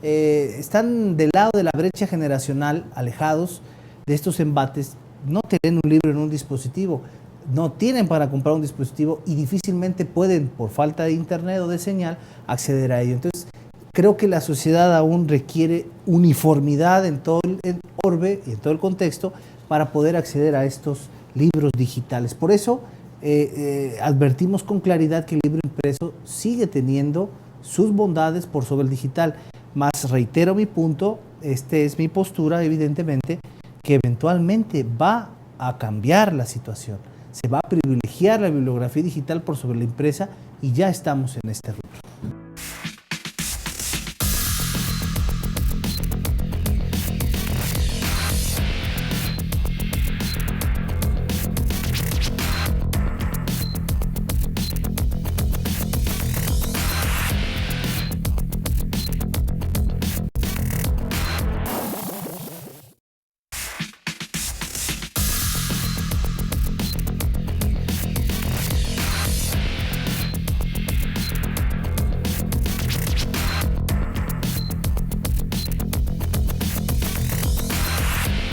están del lado de la brecha generacional, alejados de estos embates, no tienen un libro en un dispositivo, no tienen para comprar un dispositivo y difícilmente pueden, por falta de internet o de señal, acceder a ello. Entonces, creo que la sociedad aún requiere uniformidad en todo el orbe y en todo el contexto para poder acceder a estos libros digitales. Por eso advertimos con claridad que el libro impreso sigue teniendo sus bondades por sobre el digital. Más reitero mi punto, es mi postura, evidentemente, que eventualmente va a cambiar la situación. Se va a privilegiar la bibliografía digital por sobre la impresa y ya estamos en este rubro.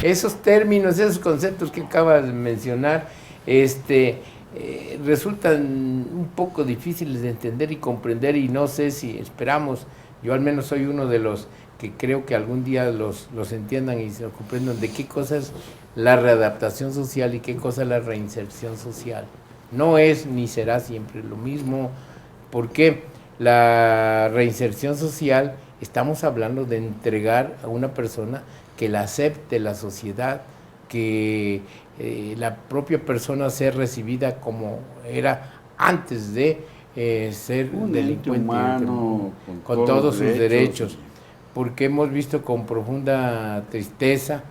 Esos términos, esos conceptos que acabas de mencionar, resultan un poco difíciles de entender y comprender, y no sé si esperamos, yo al menos soy uno de los que creo que algún día los entiendan y se comprendan de qué cosa es la readaptación social y qué cosa es la reinserción social. No es ni será siempre lo mismo, porque la reinserción social estamos hablando de entregar a una persona que la acepte la sociedad, que la propia persona sea recibida como era antes de ser un delincuente humano, con todos sus derechos, porque hemos visto con profunda tristeza,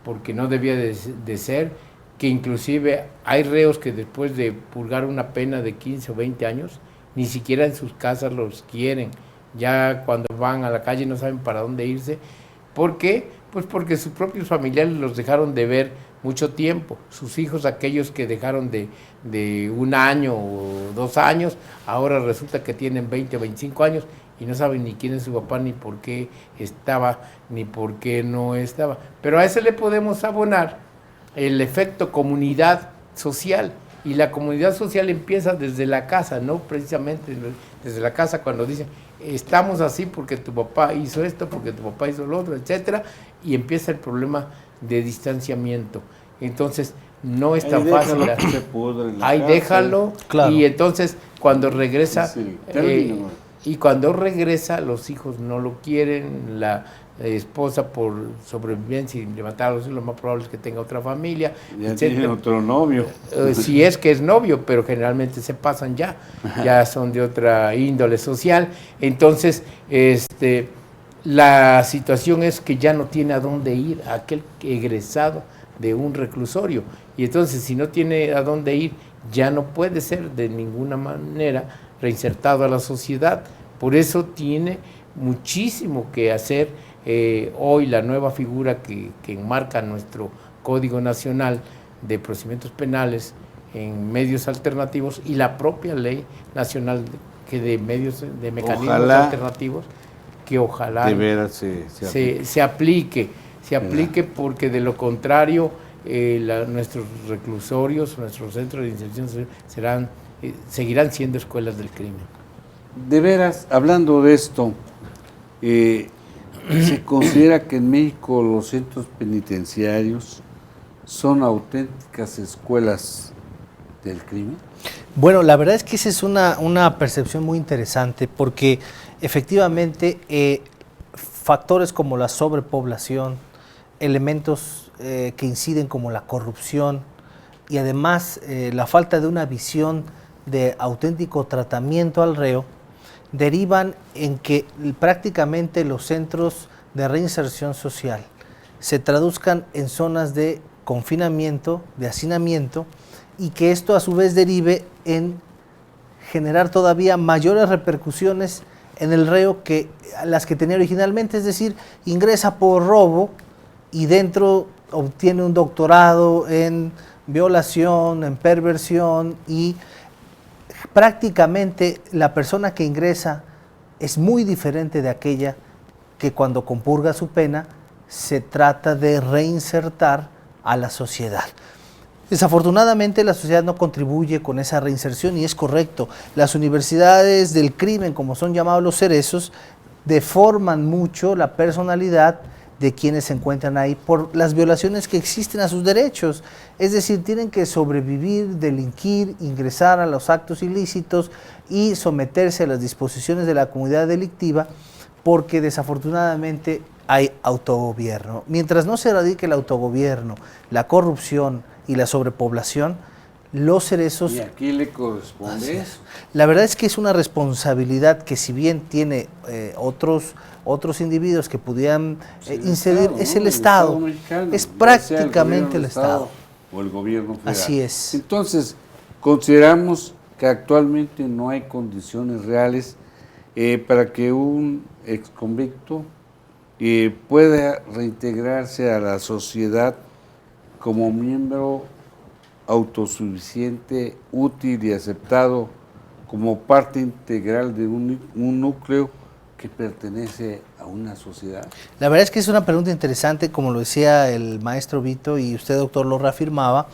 porque no debía de ser, que inclusive hay reos que después de purgar una pena de 15 o 20 años, ni siquiera en sus casas los quieren, ya cuando van a la calle no saben para dónde irse. ¿Por qué? Pues porque sus propios familiares los dejaron de ver mucho tiempo, sus hijos, aquellos que dejaron de 1 año o 2 años, ahora resulta que tienen 20 o 25 años y no saben ni quién es su papá, ni por qué estaba, ni por qué no estaba. Pero a ese le podemos abonar el efecto comunidad social, y la comunidad social empieza desde la casa, no precisamente desde la casa, cuando dicen estamos así porque tu papá hizo esto, porque tu papá hizo lo otro, etcétera, y empieza el problema de distanciamiento. Entonces no es tan fácil. Ahí déjalo, claro. Y entonces cuando regresa, y cuando regresa los hijos no lo quieren, la esposa por sobrevivencia y levantar a los hijos, lo más probable es que tenga otra familia, ya tiene otro novio. Si es que es novio, pero generalmente se pasan ya son de otra índole social. Entonces, la situación es que ya no tiene a dónde ir aquel egresado de un reclusorio, y entonces si no tiene a dónde ir, ya no puede ser de ninguna manera reinsertado a la sociedad. Por eso tiene muchísimo que hacer hoy la nueva figura que enmarca nuestro Código Nacional de Procedimientos Penales en medios alternativos y la propia Ley Nacional de medios de mecanismos alternativos, que ojalá de veras se aplique, porque de lo contrario nuestros reclusorios, nuestros centros de inserción seguirán siendo escuelas del crimen. De veras, hablando de esto, ¿se considera que en México los centros penitenciarios son auténticas escuelas del crimen? Bueno, la verdad es que esa es una percepción muy interesante, porque efectivamente factores como la sobrepoblación, elementos que inciden como la corrupción y además la falta de una visión de auténtico tratamiento al reo, derivan en que prácticamente los centros de reinserción social se traduzcan en zonas de confinamiento, de hacinamiento, y que esto a su vez derive en generar todavía mayores repercusiones en el reo que las que tenía originalmente, es decir, ingresa por robo y dentro obtiene un doctorado en violación, en perversión, y prácticamente la persona que ingresa es muy diferente de aquella que cuando compurga su pena se trata de reinsertar a la sociedad. Desafortunadamente la sociedad no contribuye con esa reinserción y es correcto. Las universidades del crimen, como son llamados los cerezos, deforman mucho la personalidad de quienes se encuentran ahí por las violaciones que existen a sus derechos. Es decir, tienen que sobrevivir, delinquir, ingresar a los actos ilícitos y someterse a las disposiciones de la comunidad delictiva porque desafortunadamente hay autogobierno. Mientras no se erradique el autogobierno, la corrupción y la sobrepoblación, los cerezos... ¿Y a quién le corresponde eso? La verdad es que es una responsabilidad que si bien tiene otros individuos que pudieran incidir, es el Estado, mexicano, es prácticamente el Estado. O el gobierno federal. Así es. Entonces, consideramos que actualmente no hay condiciones reales para que un exconvicto pueda reintegrarse a la sociedad como miembro autosuficiente, útil y aceptado como parte integral de un núcleo que pertenece a una sociedad? La verdad es que es una pregunta interesante, como lo decía el maestro Vito y usted, doctor, lo reafirmaba.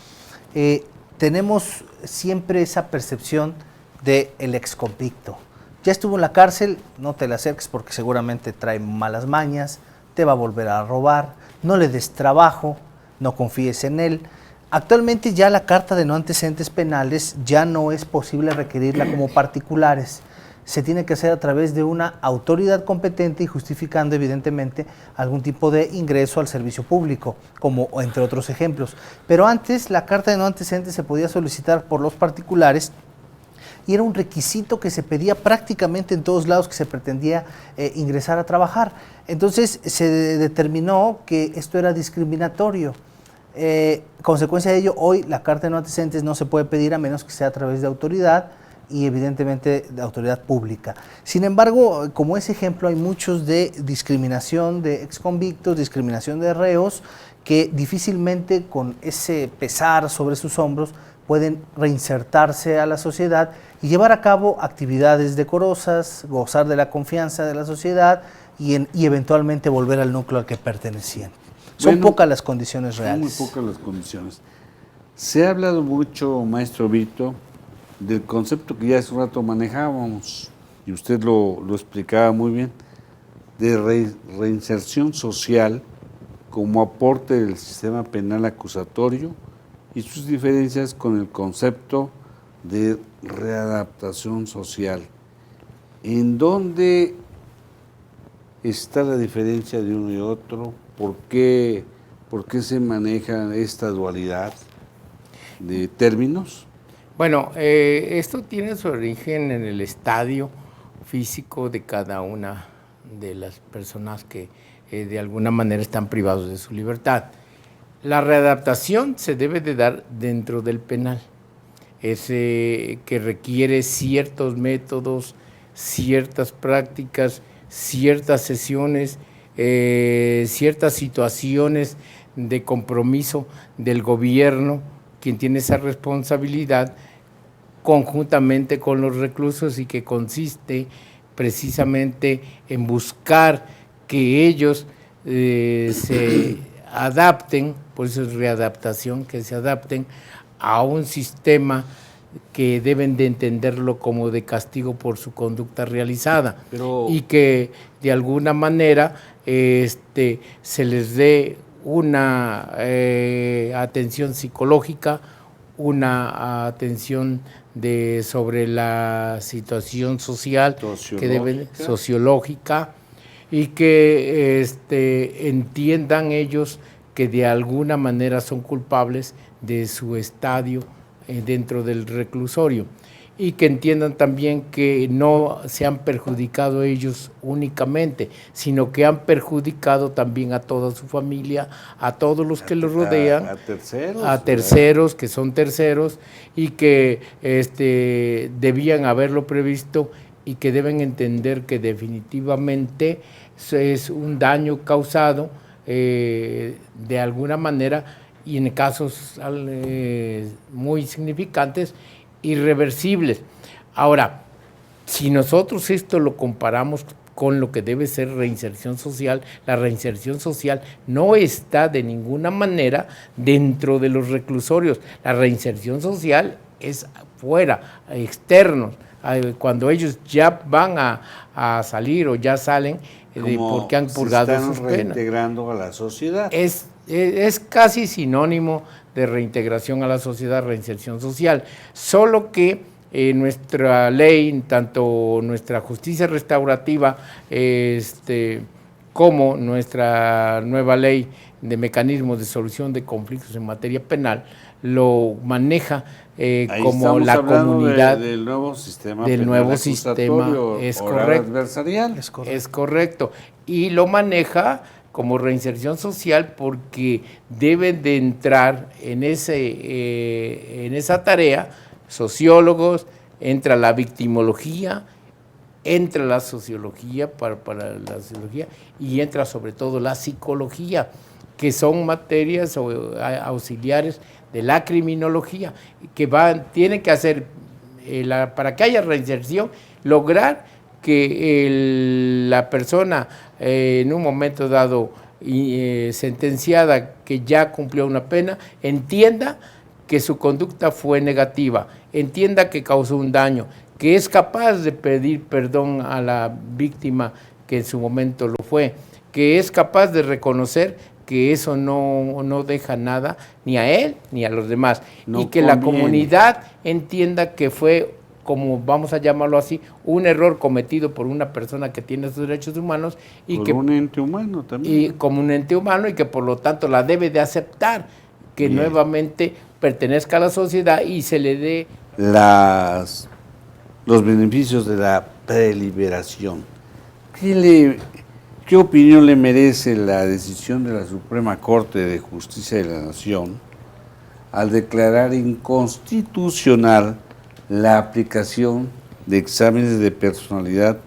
Tenemos siempre esa percepción del exconvicto. Ya estuvo en la cárcel, no te le acerques porque seguramente trae malas mañas, te va a volver a robar, no le des trabajo, no confíes en él. Actualmente ya la carta de no antecedentes penales ya no es posible requerirla como particulares. Se tiene que hacer a través de una autoridad competente y justificando evidentemente algún tipo de ingreso al servicio público, como entre otros ejemplos. Pero antes la carta de no antecedentes se podía solicitar por los particulares y era un requisito que se pedía prácticamente en todos lados que se pretendía ingresar a trabajar. Entonces se determinó que esto era discriminatorio. Consecuencia de ello, hoy la carta de no antecedentes no se puede pedir a menos que sea a través de autoridad y evidentemente de autoridad pública. Sin embargo, como ese ejemplo, hay muchos de discriminación de exconvictos, discriminación de reos, que difícilmente con ese pesar sobre sus hombros pueden reinsertarse a la sociedad y llevar a cabo actividades decorosas, gozar de la confianza de la sociedad y eventualmente volver al núcleo al que pertenecían. Son pocas las condiciones reales. Son muy pocas las condiciones. Se ha hablado mucho, maestro Vito, del concepto que ya hace un rato manejábamos, y usted lo explicaba muy bien, de reinserción social como aporte del sistema penal acusatorio y sus diferencias con el concepto de readaptación social. ¿En dónde está la diferencia de uno y otro? ¿Por qué se maneja esta dualidad de términos? Bueno, esto tiene su origen en el estadio físico de cada una de las personas que de alguna manera están privados de su libertad. La readaptación se debe de dar dentro del penal, que requiere ciertos métodos, ciertas prácticas, ciertas sesiones, ciertas situaciones de compromiso del gobierno, quien tiene esa responsabilidad conjuntamente con los reclusos y que consiste precisamente en buscar que ellos se adapten, por eso es readaptación, que se adapten a un sistema que deben de entenderlo como de castigo por su conducta realizada. Y que de alguna manera se les dé una atención psicológica, una atención sobre la situación social sociológica, y que entiendan ellos que de alguna manera son culpables de su estadio dentro del reclusorio, y que entiendan también que no se han perjudicado ellos únicamente, sino que han perjudicado también a toda su familia, a todos los que los rodean, a terceros que son terceros, y que debían haberlo previsto y que deben entender que definitivamente es un daño causado de alguna manera y en casos muy significantes, irreversibles. Ahora, si nosotros esto lo comparamos con lo que debe ser reinserción social, la reinserción social no está de ninguna manera dentro de los reclusorios. La reinserción social es fuera, externos, cuando ellos ya van a salir o ya salen porque han purgado sus penas. Reintegrando a la sociedad. Es casi sinónimo de reintegración a la sociedad, reinserción social, solo que nuestra ley, tanto nuestra justicia restaurativa como nuestra nueva ley de mecanismos de solución de conflictos en materia penal, lo maneja como la comunidad del nuevo sistema es correcto, es correcto, y lo maneja como reinserción social porque deben de entrar en esa tarea sociólogos, entra la victimología, entra la sociología para la sociología y entra sobre todo la psicología, que son materias auxiliares de la criminología, que tienen que hacer, para que haya reinserción, lograr que la persona en un momento dado sentenciada que ya cumplió una pena, entienda que su conducta fue negativa, entienda que causó un daño, que es capaz de pedir perdón a la víctima que en su momento lo fue, que es capaz de reconocer que eso no deja nada ni a él ni a los demás, y que la comunidad entienda que fue, como vamos a llamarlo así, un error cometido por una persona que tiene sus derechos humanos y por que un ente humano también. Y como un ente humano y que por lo tanto la debe de aceptar, que nuevamente pertenezca a la sociedad y se le dé los beneficios de la preliberación. ¿Qué opinión le merece la decisión de la Suprema Corte de Justicia de la Nación al declarar inconstitucional la aplicación de exámenes de personalidad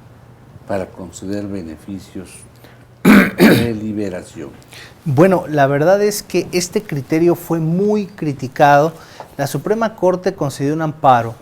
para conceder beneficios de liberación? Bueno, la verdad es que este criterio fue muy criticado. La Suprema Corte concedió un amparo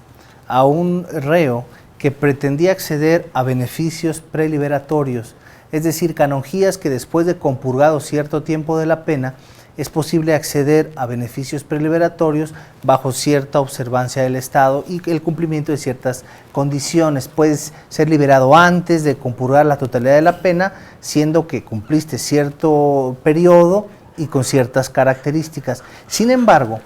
a un reo que pretendía acceder a beneficios preliberatorios, es decir, canonjías que después de compurgado cierto tiempo de la pena es posible acceder a beneficios preliberatorios bajo cierta observancia del Estado y el cumplimiento de ciertas condiciones. Puedes ser liberado antes de compurgar la totalidad de la pena, siendo que cumpliste cierto periodo y con ciertas características. Sin embargo,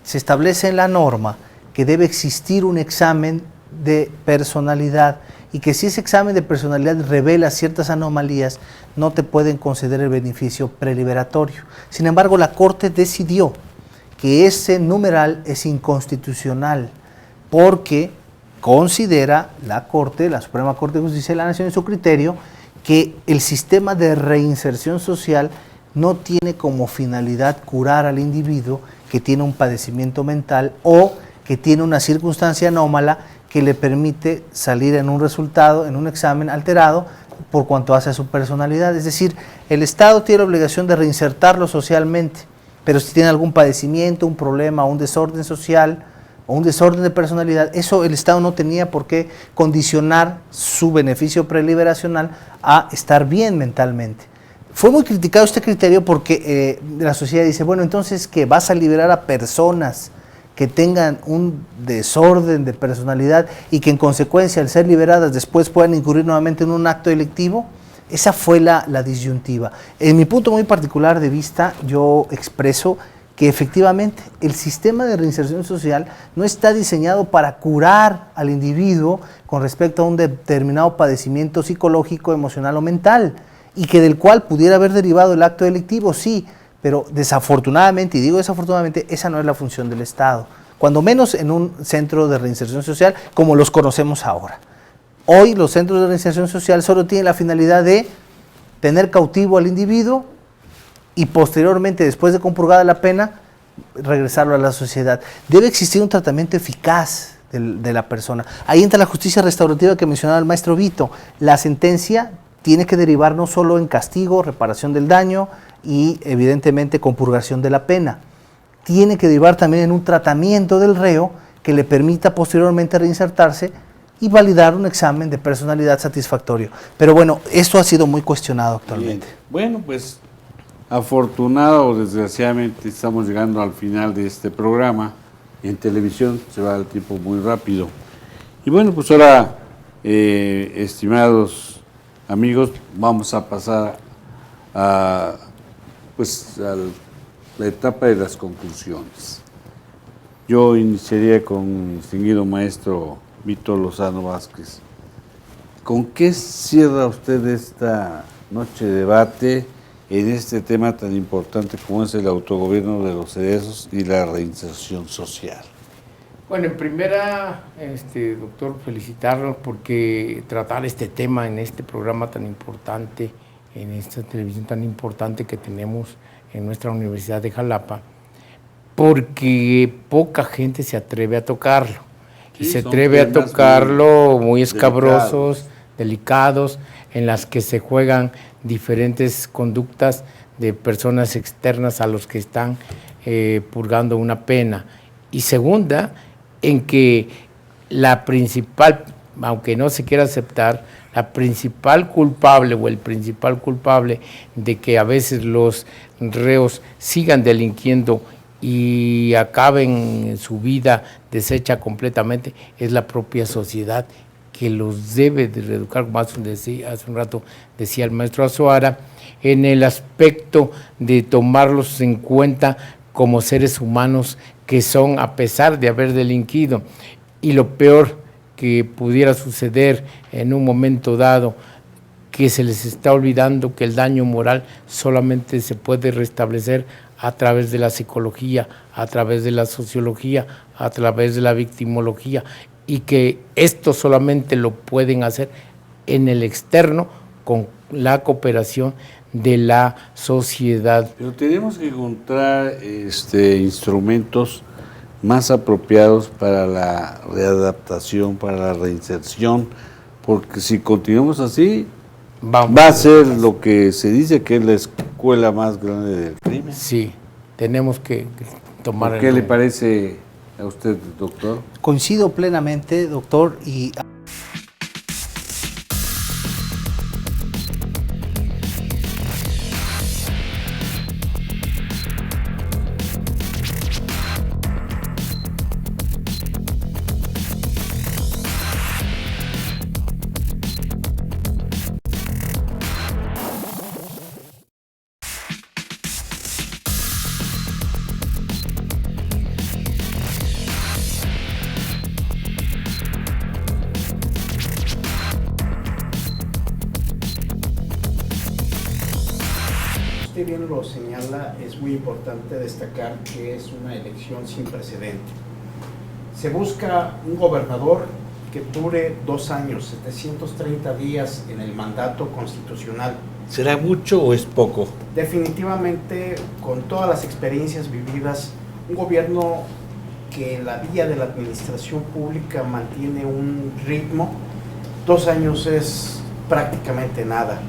se establece en la norma que debe existir un examen de personalidad y que si ese examen de personalidad revela ciertas anomalías, no te pueden conceder el beneficio preliberatorio. Sin embargo, la Corte decidió que ese numeral es inconstitucional porque considera la Corte, la Suprema Corte de Justicia de la Nación en su criterio, que el sistema de reinserción social no tiene como finalidad curar al individuo que tiene un padecimiento mental o que tiene una circunstancia anómala que le permite salir en un resultado, en un examen alterado por cuanto hace a su personalidad. Es decir, el Estado tiene la obligación de reinsertarlo socialmente, pero si tiene algún padecimiento, un problema, un desorden social o un desorden de personalidad, eso el Estado no tenía por qué condicionar su beneficio preliberacional a estar bien mentalmente. Fue muy criticado este criterio porque la sociedad dice, bueno, entonces, ¿qué? ¿Vas a liberar a personas que tengan un desorden de personalidad y que en consecuencia al ser liberadas después puedan incurrir nuevamente en un acto delictivo? Esa fue la disyuntiva. En mi punto muy particular de vista, yo expreso que efectivamente el sistema de reinserción social no está diseñado para curar al individuo con respecto a un determinado padecimiento psicológico, emocional o mental, y que del cual pudiera haber derivado el acto delictivo, sí, pero desafortunadamente, y digo desafortunadamente, esa no es la función del Estado, cuando menos en un centro de reinserción social como los conocemos ahora. Hoy los centros de reinserción social solo tienen la finalidad de tener cautivo al individuo y posteriormente, después de compurgada la pena, regresarlo a la sociedad. Debe existir un tratamiento eficaz de la persona. Ahí entra la justicia restaurativa que mencionaba el maestro Vito. La sentencia tiene que derivar no solo en castigo, reparación del daño y evidentemente compurgación de la pena. Tiene que derivar también en un tratamiento del reo que le permita posteriormente reinsertarse y validar un examen de personalidad satisfactorio. Pero bueno, esto ha sido muy cuestionado actualmente. Bien. Bueno, pues afortunado o desgraciadamente estamos llegando al final de este programa. En televisión se va el tiempo muy rápido. Y bueno, pues ahora, estimados amigos, vamos a pasar a la etapa de las conclusiones. Yo iniciaría con el distinguido maestro Vito Lozano Vázquez. ¿Con qué cierra usted esta noche de debate en este tema tan importante como es el autogobierno de los egresos y la reinserción social? Bueno, en primera, doctor, felicitarlos porque tratar este tema en este programa tan importante, en esta televisión tan importante que tenemos en nuestra Universidad de Jalapa, porque poca gente se atreve a tocarlo. Sí, y se atreve a tocarlo muy escabrosos, delicados, en las que se juegan diferentes conductas de personas externas a los que están purgando una pena. Y segunda, en que la principal, aunque no se quiera aceptar, la principal culpable o el principal culpable de que a veces los reos sigan delinquiendo y acaben su vida deshecha completamente, es la propia sociedad que los debe de reeducar, como hace un rato decía el maestro Azuara, en el aspecto de tomarlos en cuenta como seres humanos que son, a pesar de haber delinquido. Y lo peor que pudiera suceder en un momento dado, que se les está olvidando que el daño moral solamente se puede restablecer a través de la psicología, a través de la sociología, a través de la victimología, y que esto solamente lo pueden hacer en el externo con la cooperación de la sociedad. Pero tenemos que encontrar instrumentos más apropiados para la readaptación, para la reinserción, porque si continuamos así, va a ser lo que se dice que es la escuela más grande del crimen. Sí, tenemos que tomar... ¿Qué le parece a usted, doctor? Coincido plenamente, doctor, y... Usted bien lo señala, es muy importante destacar que es una elección sin precedente. Se busca un gobernador que dure 2 años, 730 días en el mandato constitucional. ¿Será mucho o es poco? Definitivamente, con todas las experiencias vividas, un gobierno que en la vía de la administración pública mantiene un ritmo, 2 años es prácticamente nada.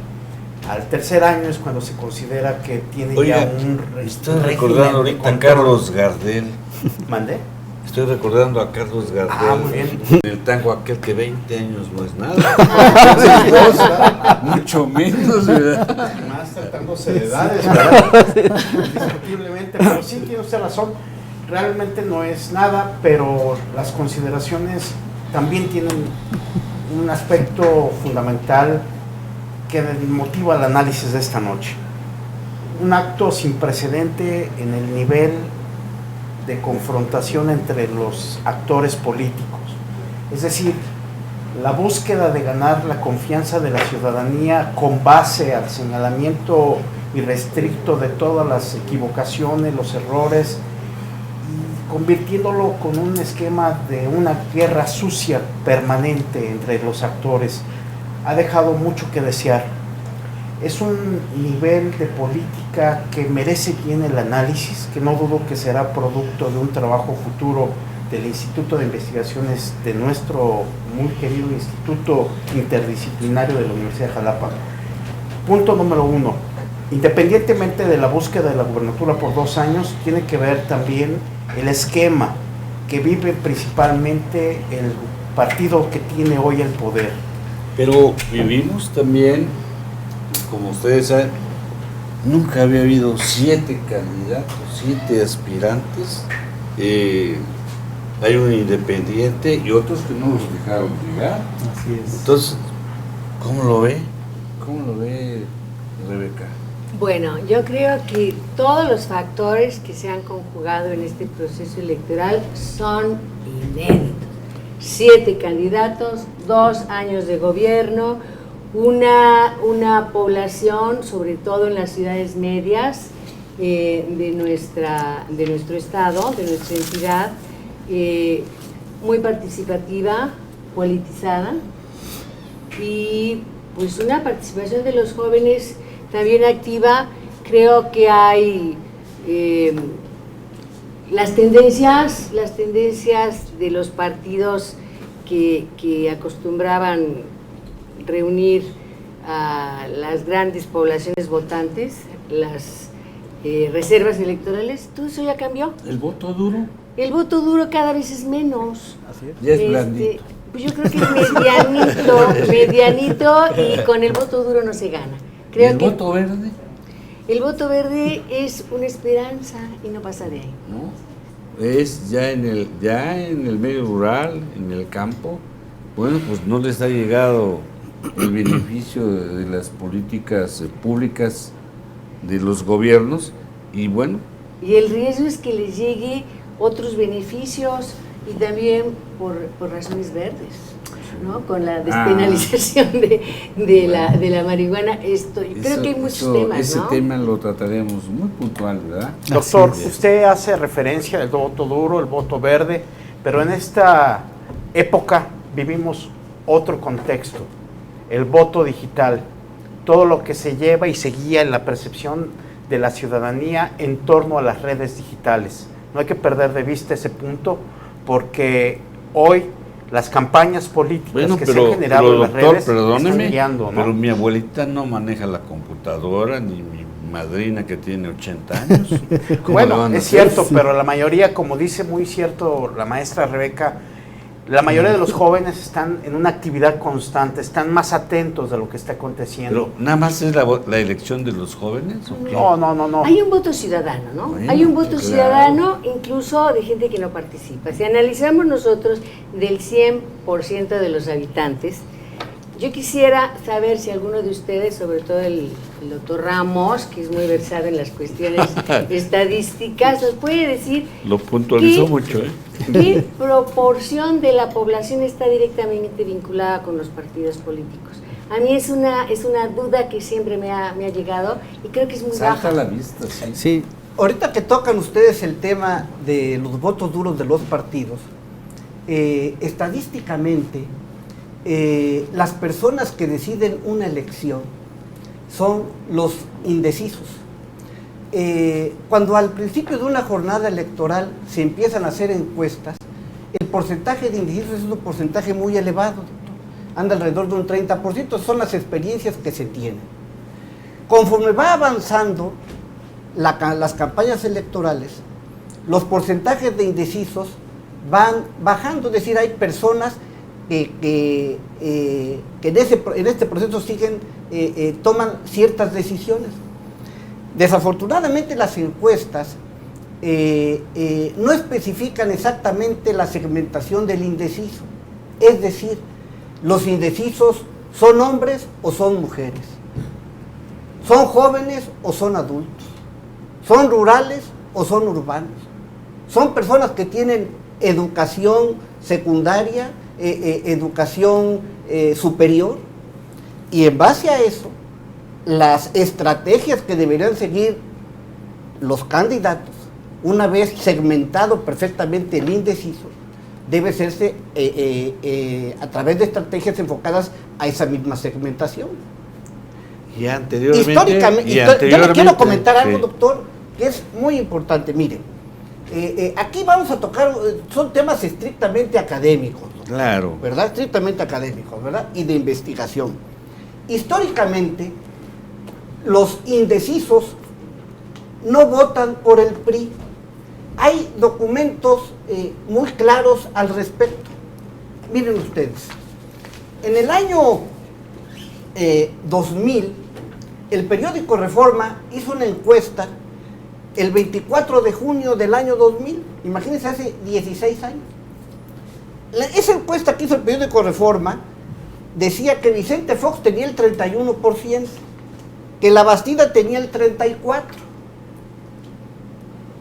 Al tercer año es cuando se considera que tiene ya un estoy recordando ahorita a Carlos Gardel. ¿Mandé? Estoy recordando a Carlos Gardel. Ah, muy bien. El tango aquel que 20 años no es nada. Mucho menos, ¿verdad? Más tratándose de edades, ¿verdad? Indiscutiblemente, pero sí tiene usted razón. Realmente no es nada, pero las consideraciones también tienen un aspecto fundamental que motiva el análisis de esta noche. Un acto sin precedente en el nivel de confrontación entre los actores políticos. Es decir, la búsqueda de ganar la confianza de la ciudadanía con base al señalamiento irrestricto de todas las equivocaciones, los errores, y convirtiéndolo con un esquema de una guerra sucia permanente entre los actores, ha dejado mucho que desear. Es un nivel de política que merece bien el análisis, que no dudo que será producto de un trabajo futuro del Instituto de Investigaciones de nuestro muy querido Instituto Interdisciplinario de la Universidad de Jalapa. Punto número 1. Independientemente de la búsqueda de la gubernatura por 2 años, tiene que ver también el esquema que vive principalmente el partido que tiene hoy el poder. Pero vivimos también, como ustedes saben, nunca había habido 7 candidatos, 7 aspirantes. Hay un independiente y otros que no los dejaron llegar. Así es. Entonces, ¿cómo lo ve? ¿Cómo lo ve, Rebeca? Bueno, yo creo que todos los factores que se han conjugado en este proceso electoral son inéditos. 7 candidatos, 2 años de gobierno, una población, sobre todo en las ciudades medias de nuestro estado, de nuestra entidad, muy participativa, politizada, y pues una participación de los jóvenes también activa. Creo que hay las tendencias de los partidos que acostumbraban reunir a las grandes poblaciones votantes, las reservas electorales, todo eso ya cambió. ¿El voto duro? El voto duro cada vez es menos. Así es. Ya es blandito. Pues yo creo que es medianito, y con el voto duro no se gana. Creo ¿Y el que voto verde? el voto verde es una esperanza y no pasa de ahí. ¿No? Es ya en el medio rural, en el campo. Bueno, pues no les ha llegado el beneficio de las políticas públicas de los gobiernos, y bueno. Y el riesgo es que les llegue otros beneficios, y también por razones verdes, ¿no? Con la despenalización de la marihuana. Creo que hay muchos temas, ese ¿no? tema lo trataremos muy puntual, ¿verdad? Doctor, usted hace referencia al voto duro, el voto verde, pero en esta época vivimos otro contexto, el voto digital, todo lo que se lleva y se guía en la percepción de la ciudadanía en torno a las redes digitales. No hay que perder de vista ese punto, porque hoy las campañas políticas que se han generado en las redes están guiando, ¿no? Pero mi abuelita no maneja la computadora, ni mi madrina que tiene 80 años. Bueno, es cierto, pero la mayoría, como dice muy cierto la maestra Rebeca, la mayoría de los jóvenes están en una actividad constante, están más atentos de lo que está aconteciendo. Pero ¿nada más es la elección de los jóvenes? ¿O qué? No. Hay un voto ciudadano, ¿no? Bueno, hay un voto claro. ciudadano, incluso de gente que no participa. Si analizamos nosotros del 100% de los habitantes, yo quisiera saber si alguno de ustedes, sobre todo el doctor Ramos, que es muy versado en las cuestiones estadísticas, nos puede decir... Lo puntualizó mucho, ¿eh? ¿Qué proporción de la población está directamente vinculada con los partidos políticos? A mí es una duda que siempre me ha llegado, y creo que es muy baja. Salta a la vista, sí. Sí, ahorita que tocan ustedes el tema de los votos duros de los partidos, estadísticamente, las personas que deciden una elección son los indecisos. Cuando al principio de una jornada electoral se empiezan a hacer encuestas, el porcentaje de indecisos es un porcentaje muy elevado, doctor. Anda alrededor de un 30%, son las experiencias que se tienen. Conforme va avanzando las campañas electorales, los porcentajes de indecisos van bajando, es decir, hay personas que en este proceso toman ciertas decisiones. Desafortunadamente las encuestas no especifican exactamente la segmentación del indeciso, es decir, los indecisos son hombres o son mujeres, son jóvenes o son adultos, son rurales o son urbanos, son personas que tienen educación secundaria, educación superior, y en base a eso, las estrategias que deberían seguir los candidatos, una vez segmentado perfectamente el indeciso, debe hacerse a través de estrategias enfocadas a esa misma segmentación. Y anteriormente... Históricamente, yo le quiero comentar algo, doctor, que es muy importante. Miren, aquí vamos a tocar, son temas estrictamente académicos, ¿no? Claro. ¿Verdad? Estrictamente académicos, ¿verdad? Y de investigación. Históricamente, los indecisos no votan por el PRI. Hay documentos muy claros al respecto. Miren ustedes, en el año 2000, el periódico Reforma hizo una encuesta el 24 de junio del año 2000, imagínense, hace 16 años. Esa encuesta que hizo el periódico Reforma decía que Vicente Fox tenía el 31%, que La Bastida tenía el 34%,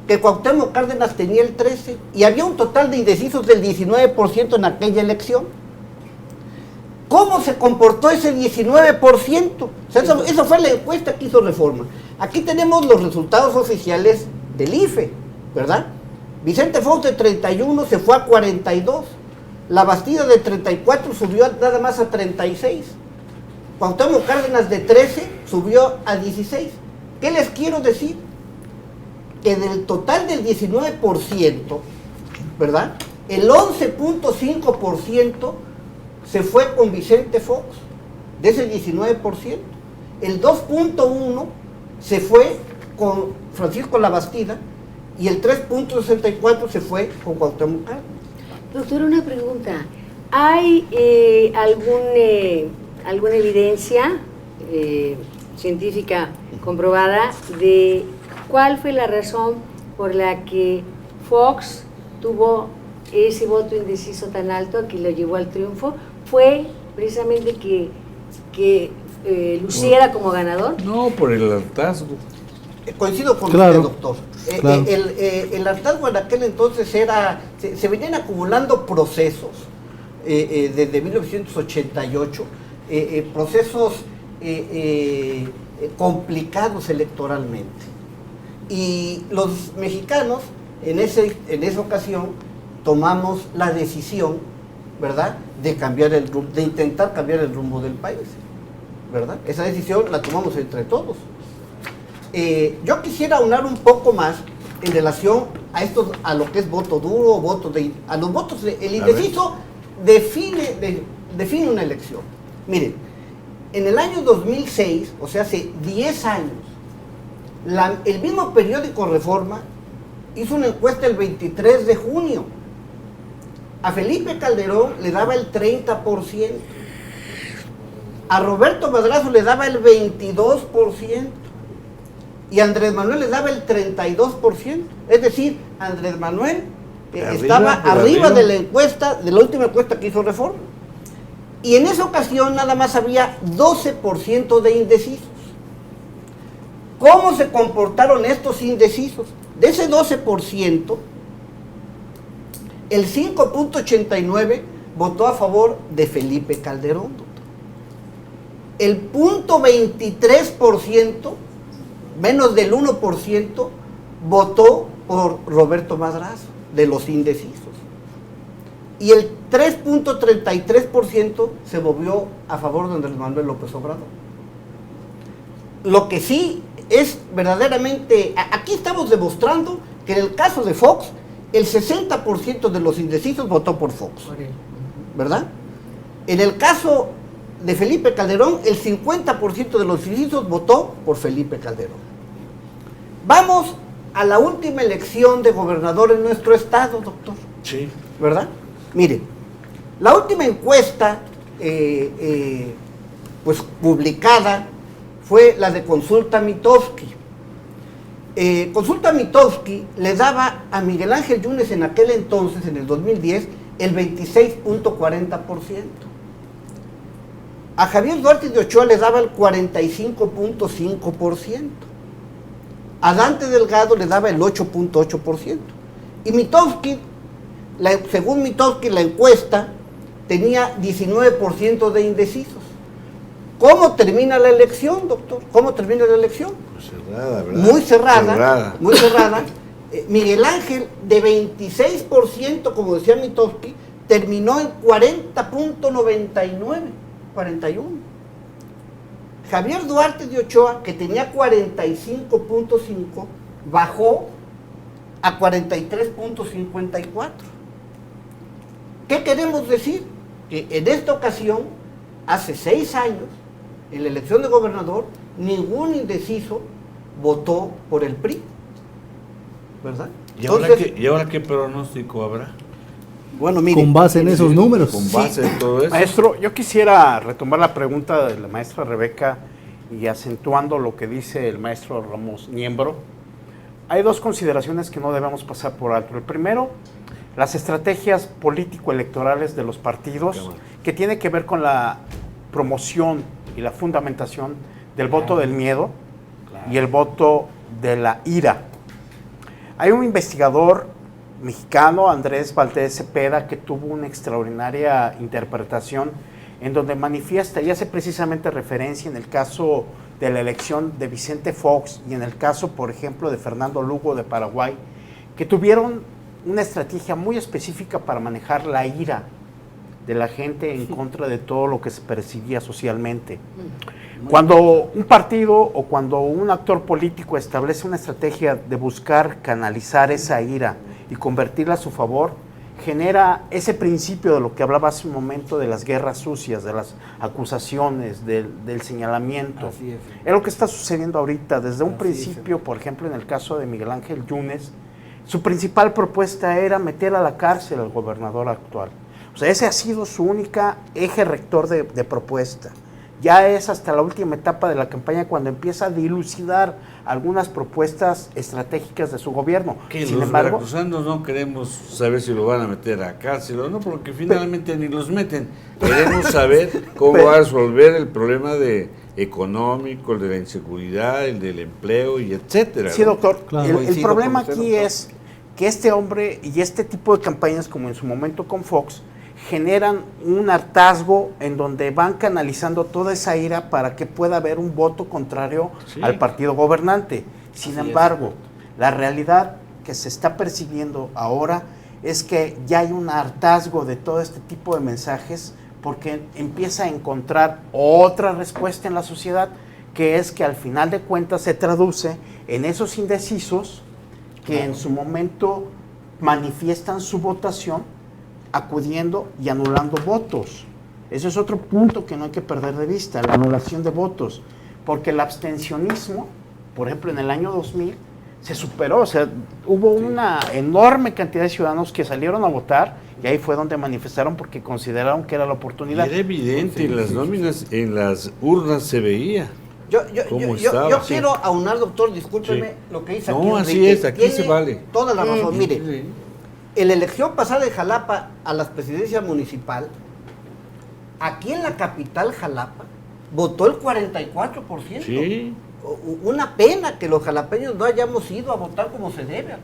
que Cuauhtémoc Cárdenas tenía el 13%, y había un total de indecisos del 19% en aquella elección. ¿Cómo se comportó ese 19%? O sea, esa fue la encuesta que hizo Reforma. Aquí tenemos los resultados oficiales del IFE, ¿verdad? Vicente Fox de 31 se fue a 42. La Bastida de 34 subió nada más a 36. Cuauhtémoc Cárdenas de 13 subió a 16. ¿Qué les quiero decir? Que del total del 19%, ¿verdad? El 11.5% se fue con Vicente Fox, de ese 19%. El 2.1% se fue con Francisco La Bastida y el 3.64% se fue con Cuauhtémoc Cárdenas. Doctor, una pregunta. ¿Hay alguna evidencia científica comprobada de cuál fue la razón por la que Fox tuvo ese voto indeciso tan alto que lo llevó al triunfo? ¿Fue precisamente que luciera como ganador? No, por el hartazgo. Coincido con usted, doctor. El hartazgo en aquel entonces se venían acumulando procesos desde 1988, procesos complicados electoralmente. Y los mexicanos en esa ocasión tomamos la decisión, ¿verdad?, de intentar cambiar el rumbo del país, ¿verdad? Esa decisión la tomamos entre todos. Yo quisiera aunar un poco más en relación a lo que es voto duro, a los votos. El indeciso define una elección. Miren, en el año 2006, o sea, hace 10 años, el mismo periódico Reforma hizo una encuesta el 23 de junio. A Felipe Calderón le daba el 30%, a Roberto Madrazo le daba el 22%, y a Andrés Manuel le daba el 32%. Es decir, Andrés Manuel estaba arriba de la encuesta, de la última encuesta que hizo Reforma. Y en esa ocasión nada más había 12% de indecisos. ¿Cómo se comportaron estos indecisos? De ese 12%, el 5.89% votó a favor de Felipe Calderón, doctor. El 0.23%, menos del 1%, votó por Roberto Madrazo, de los indecisos. Y el 3.33% se movió a favor de Andrés Manuel López Obrador. Lo que sí es verdaderamente, aquí estamos demostrando que en el caso de Fox, el 60% de los indecisos votó por Fox, ¿verdad? En el caso de Felipe Calderón, el 50% de los indecisos votó por Felipe Calderón. Vamos a la última elección de gobernador en nuestro estado, doctor. Sí. ¿Verdad? Miren, la última encuesta pues publicada fue la de Consulta Mitofsky. Consulta Mitofsky le daba a Miguel Ángel Yunes en aquel entonces, en el 2010, el 26.40%. A Javier Duarte de Ochoa le daba el 45.5%. A Dante Delgado le daba el 8.8%. Y Mitofsky, según Mitofsky, la encuesta tenía 19% de indecisos. ¿Cómo termina la elección, doctor? ¿Cómo termina la elección? Pues cerrada, ¿verdad? Muy cerrada. Muy cerrada. Miguel Ángel, de 26%, como decía Mitofsky, terminó en 40.99, 41. Javier Duarte de Ochoa, que tenía 45.5, bajó a 43.54. ¿Qué queremos decir? Que en esta ocasión, hace 6 años, en la elección de gobernador, ningún indeciso votó por el PRI, ¿verdad? ¿Y ahora qué pronóstico habrá? Bueno, mire, con base en esos números. Con base en todo eso. Maestro, yo quisiera retomar la pregunta de la maestra Rebeca y acentuando lo que dice el maestro Ramos Niembro. Hay 2 consideraciones que no debemos pasar por alto. El primero, las estrategias político-electorales de los partidos, que tiene que ver con la promoción y la fundamentación del voto del miedo y el voto de la ira. Hay un investigador mexicano, Andrés Valdés Cepeda, que tuvo una extraordinaria interpretación en donde manifiesta y hace precisamente referencia en el caso de la elección de Vicente Fox y en el caso, por ejemplo, de Fernando Lugo de Paraguay, que tuvieron una estrategia muy específica para manejar la ira de la gente en contra de todo lo que se percibía socialmente. Cuando un partido o cuando un actor político establece una estrategia de buscar canalizar esa ira y convertirla a su favor, genera ese principio de lo que hablaba hace un momento de las guerras sucias, de las acusaciones, del señalamiento. Es lo que está sucediendo ahorita. Desde un principio, por ejemplo, en el caso de Miguel Ángel Yunes, su principal propuesta era meter a la cárcel al gobernador actual. O sea, ese ha sido su única eje rector de propuesta. Ya es hasta la última etapa de la campaña cuando empieza a dilucidar algunas propuestas estratégicas de su gobierno. Que Sin los embargo, veracruzanos no queremos saber si lo van a meter a cárcel o no, porque finalmente ni los meten. Queremos saber cómo va a resolver el problema económico, el de la inseguridad, el del empleo y etcétera. Sí, doctor. Claro. El problema aquí es que este hombre y este tipo de campañas, como en su momento con Fox, generan un hartazgo en donde van canalizando toda esa ira para que pueda haber un voto contrario al partido gobernante. Sin embargo, la realidad que se está percibiendo ahora es que ya hay un hartazgo de todo este tipo de mensajes porque empieza a encontrar otra respuesta en la sociedad, que es que al final de cuentas se traduce en esos indecisos que en su momento manifiestan su votación acudiendo y anulando votos. Ese es otro punto que no hay que perder de vista, la anulación de votos, porque el abstencionismo, por ejemplo, en el año 2000, se superó, o sea, hubo una enorme cantidad de ciudadanos que salieron a votar y ahí fue donde manifestaron porque consideraron que era la oportunidad. Y era evidente, en las nóminas, en las urnas se veía. Yo quiero aunar, doctor, discúlpeme lo que dice aquí. No, así es, aquí se vale. Toda la razón, mire. En la elección pasada de Jalapa a la presidencia municipal, aquí en la capital Jalapa, votó el 44%. Sí. Una pena que los jalapeños no hayamos ido a votar como se debe.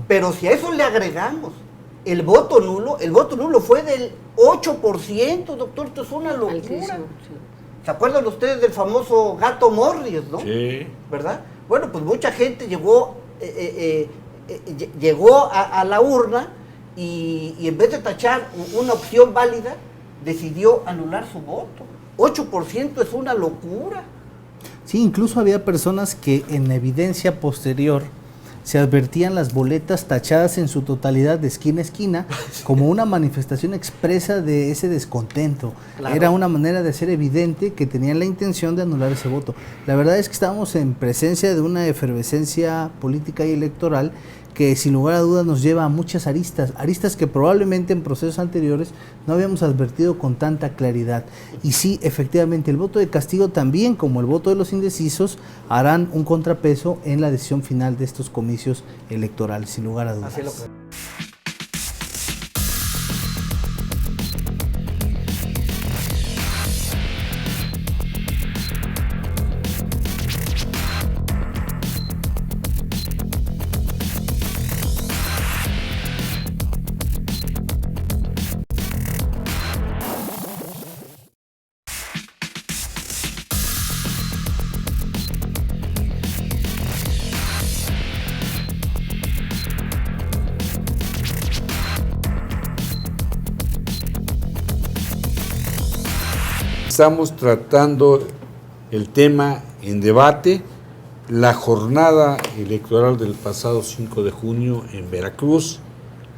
Pero si a eso le agregamos el voto nulo fue del 8%, doctor, esto es una locura. Altísimo, sí. ¿Se acuerdan ustedes del famoso gato Morris, no? Sí. ¿Verdad? Bueno, pues mucha gente llegó a la urna y en vez de tachar una opción válida, decidió anular su voto. 8% es una locura. Sí, incluso había personas que en evidencia posterior se advertían las boletas tachadas en su totalidad de esquina a esquina como una manifestación expresa de ese descontento. Claro. Era una manera de hacer evidente que tenían la intención de anular ese voto. La verdad es que estábamos en presencia de una efervescencia política y electoral que sin lugar a dudas nos lleva a muchas aristas que probablemente en procesos anteriores no habíamos advertido con tanta claridad. Y sí, efectivamente, el voto de castigo también, como el voto de los indecisos, harán un contrapeso en la decisión final de estos comicios electorales, sin lugar a dudas. Estamos tratando el tema en debate la jornada electoral del pasado 5 de junio en Veracruz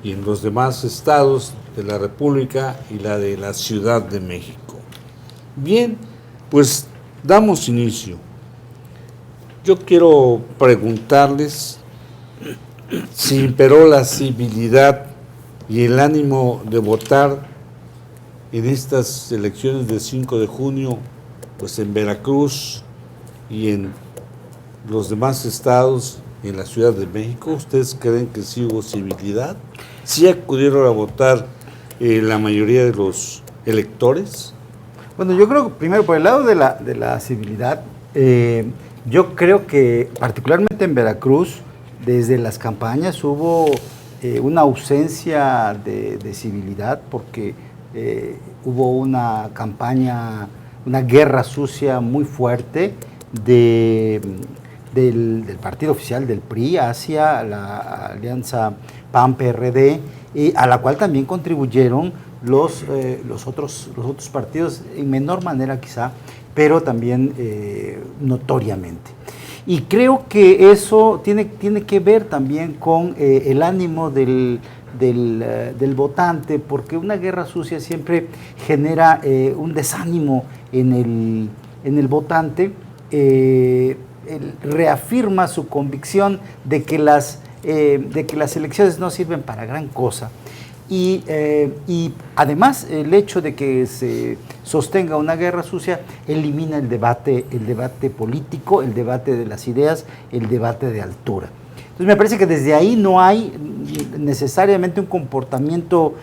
y en los demás estados de la República y la de la Ciudad de México. Bien, pues damos inicio. Yo quiero preguntarles si imperó la civilidad y el ánimo de votar en estas elecciones del 5 de junio, pues en Veracruz y en los demás estados, en la Ciudad de México. ¿Ustedes creen que sí hubo civilidad? ¿Sí acudieron a votar la mayoría de los electores? Bueno, yo creo que primero por el lado de la civilidad, yo creo que particularmente en Veracruz, desde las campañas hubo una ausencia de civilidad porque hubo una campaña, una guerra sucia muy fuerte del partido oficial del PRI hacia la alianza PAN-PRD, a la cual también contribuyeron los otros partidos en menor manera quizá, pero también notoriamente. Y creo que eso tiene que ver también con el ánimo del votante, porque una guerra sucia siempre genera un desánimo en el votante, reafirma su convicción de que las elecciones no sirven para gran cosa. Y además el hecho de que se sostenga una guerra sucia elimina el debate político, el debate de las ideas, el debate de altura. Entonces me parece que desde ahí no hay necesariamente un comportamiento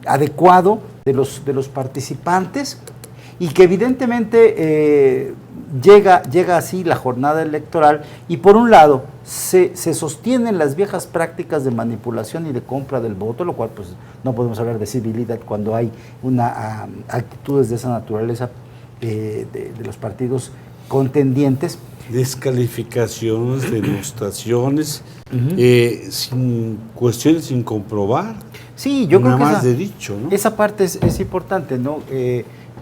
adecuado de los participantes, y que evidentemente llega así la jornada electoral y por un lado se sostienen las viejas prácticas de manipulación y de compra del voto, lo cual pues no podemos hablar de civilidad cuando hay actitudes de esa naturaleza de los partidos contendientes. Descalificaciones, denostaciones, sin cuestiones sin comprobar. Sí, yo creo que más de dicho, ¿no? Esa parte es importante, ¿no?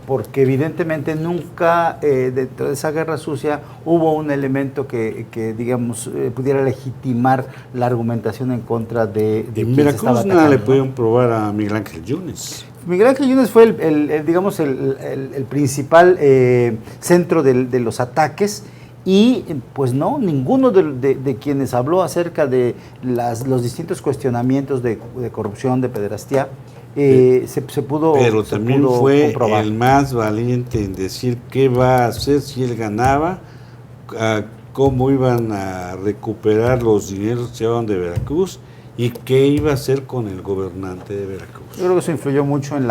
Porque evidentemente nunca dentro de esa guerra sucia hubo un elemento que digamos, pudiera legitimar la argumentación en contra de en Veracruz nada le pudieron probar a Miguel Ángel Yunes. Miguel Ángel Yunes fue el principal centro de los ataques, y pues no, ninguno de quienes habló acerca de los distintos cuestionamientos de corrupción, de pederastía, se pudo pero se también pudo fue comprobar. El más valiente en decir qué va a hacer si él ganaba, cómo iban a recuperar los dineros que se llevaban de Veracruz y qué iba a hacer con el gobernante de Veracruz. Yo creo que eso influyó mucho en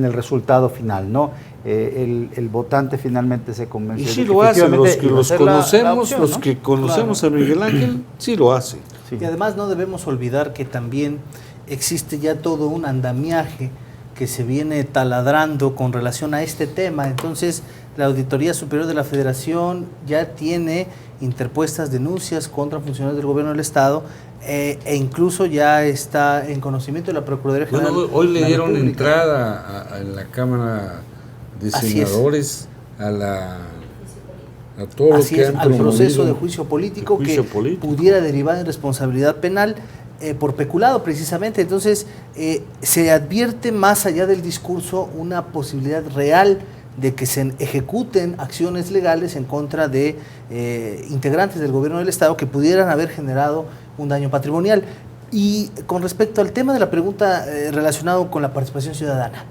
el resultado final, ¿no? El votante finalmente se convenció. Y sí lo hace, los que conocemos a Miguel Ángel, sí lo hace. Sí. Y además no debemos olvidar que también existe ya todo un andamiaje que se viene taladrando con relación a este tema. Entonces, la Auditoría Superior de la Federación ya tiene interpuestas denuncias contra funcionarios del gobierno del Estado, e incluso ya está en conocimiento de la Procuraduría General. Bueno, hoy le dieron entrada a la Cámara de Senadores a todo Así lo que es, han al proceso promovido de juicio político que pudiera derivar en responsabilidad penal por peculado precisamente. Entonces se advierte más allá del discurso una posibilidad real de que se ejecuten acciones legales en contra de integrantes del gobierno del Estado que pudieran haber generado un daño patrimonial. Y con respecto al tema de la pregunta relacionado con la participación ciudadana,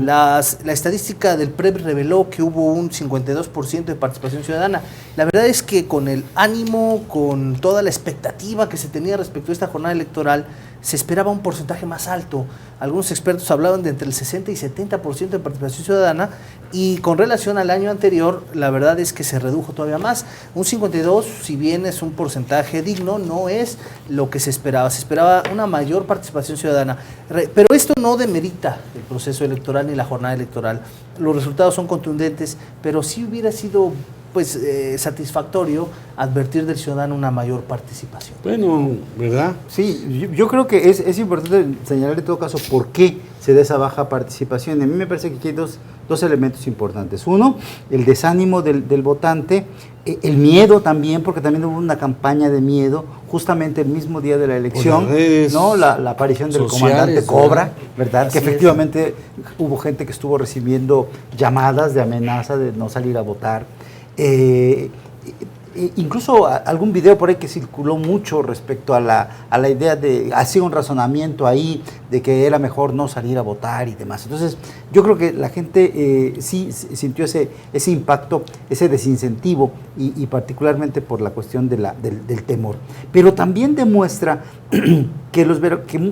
la estadística del PREP reveló que hubo un 52% de participación ciudadana. La verdad es que con el ánimo, con toda la expectativa que se tenía respecto a esta jornada electoral, se esperaba un porcentaje más alto. Algunos expertos hablaban de entre el 60 y 70% de participación ciudadana, y con relación al año anterior, la verdad es que se redujo todavía más. Un 52, si bien es un porcentaje digno, no es lo que se esperaba. Se esperaba una mayor participación ciudadana. Pero esto no demerita el proceso electoral ni la jornada electoral. Los resultados son contundentes, pero sí hubiera sido satisfactorio advertir del ciudadano una mayor participación. Bueno, ¿verdad? Sí, yo creo que es importante señalar en todo caso por qué se da esa baja participación. A mí me parece que aquí hay dos elementos importantes. Uno, el desánimo del votante, El miedo también, porque también hubo una campaña de miedo, justamente el mismo día de la elección, ¿no? La aparición del comandante Cobra, ¿verdad? Que efectivamente hubo gente que estuvo recibiendo llamadas de amenaza de no salir a votar. Incluso algún video por ahí que circuló mucho respecto a la idea de, hacía un razonamiento ahí de que era mejor no salir a votar y demás. Entonces, yo creo que la gente sí sintió ese impacto, ese desincentivo y particularmente por la cuestión del temor. Pero también demuestra que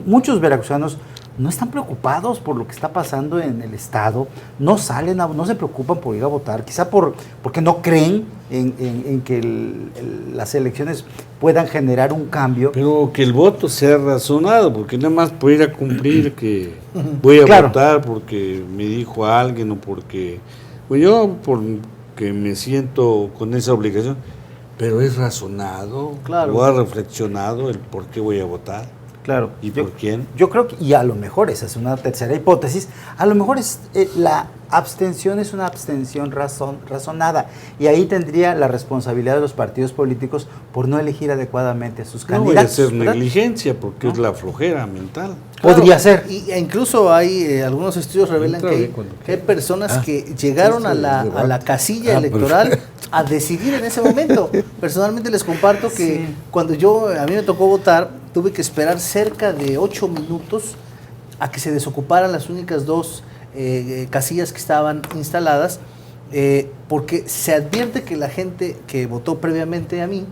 muchos veracruzanos no están preocupados por lo que está pasando en el Estado, no se preocupan por ir a votar, quizá porque no creen en que las elecciones puedan generar un cambio. Pero que el voto sea razonado, porque nada más por ir a cumplir que voy a votar porque me dijo alguien o porque porque me siento con esa obligación, pero es razonado, o ha reflexionado el por qué voy a votar. Claro. ¿Y por quién? Yo creo que, y a lo mejor esa es una tercera hipótesis, a lo mejor la abstención es una abstención razonada, y ahí tendría la responsabilidad de los partidos políticos por no elegir adecuadamente a sus candidatos. No voy a ser negligencia, porque es la flojera mental. Claro, podría ser. E incluso hay algunos estudios revelan que hay personas que llegaron a la casilla electoral a decidir en ese momento. Personalmente les comparto que cuando a mí me tocó votar, tuve que esperar cerca de 8 minutos a que se desocuparan las únicas 2 casillas que estaban instaladas, porque se advierte que la gente que votó previamente a mí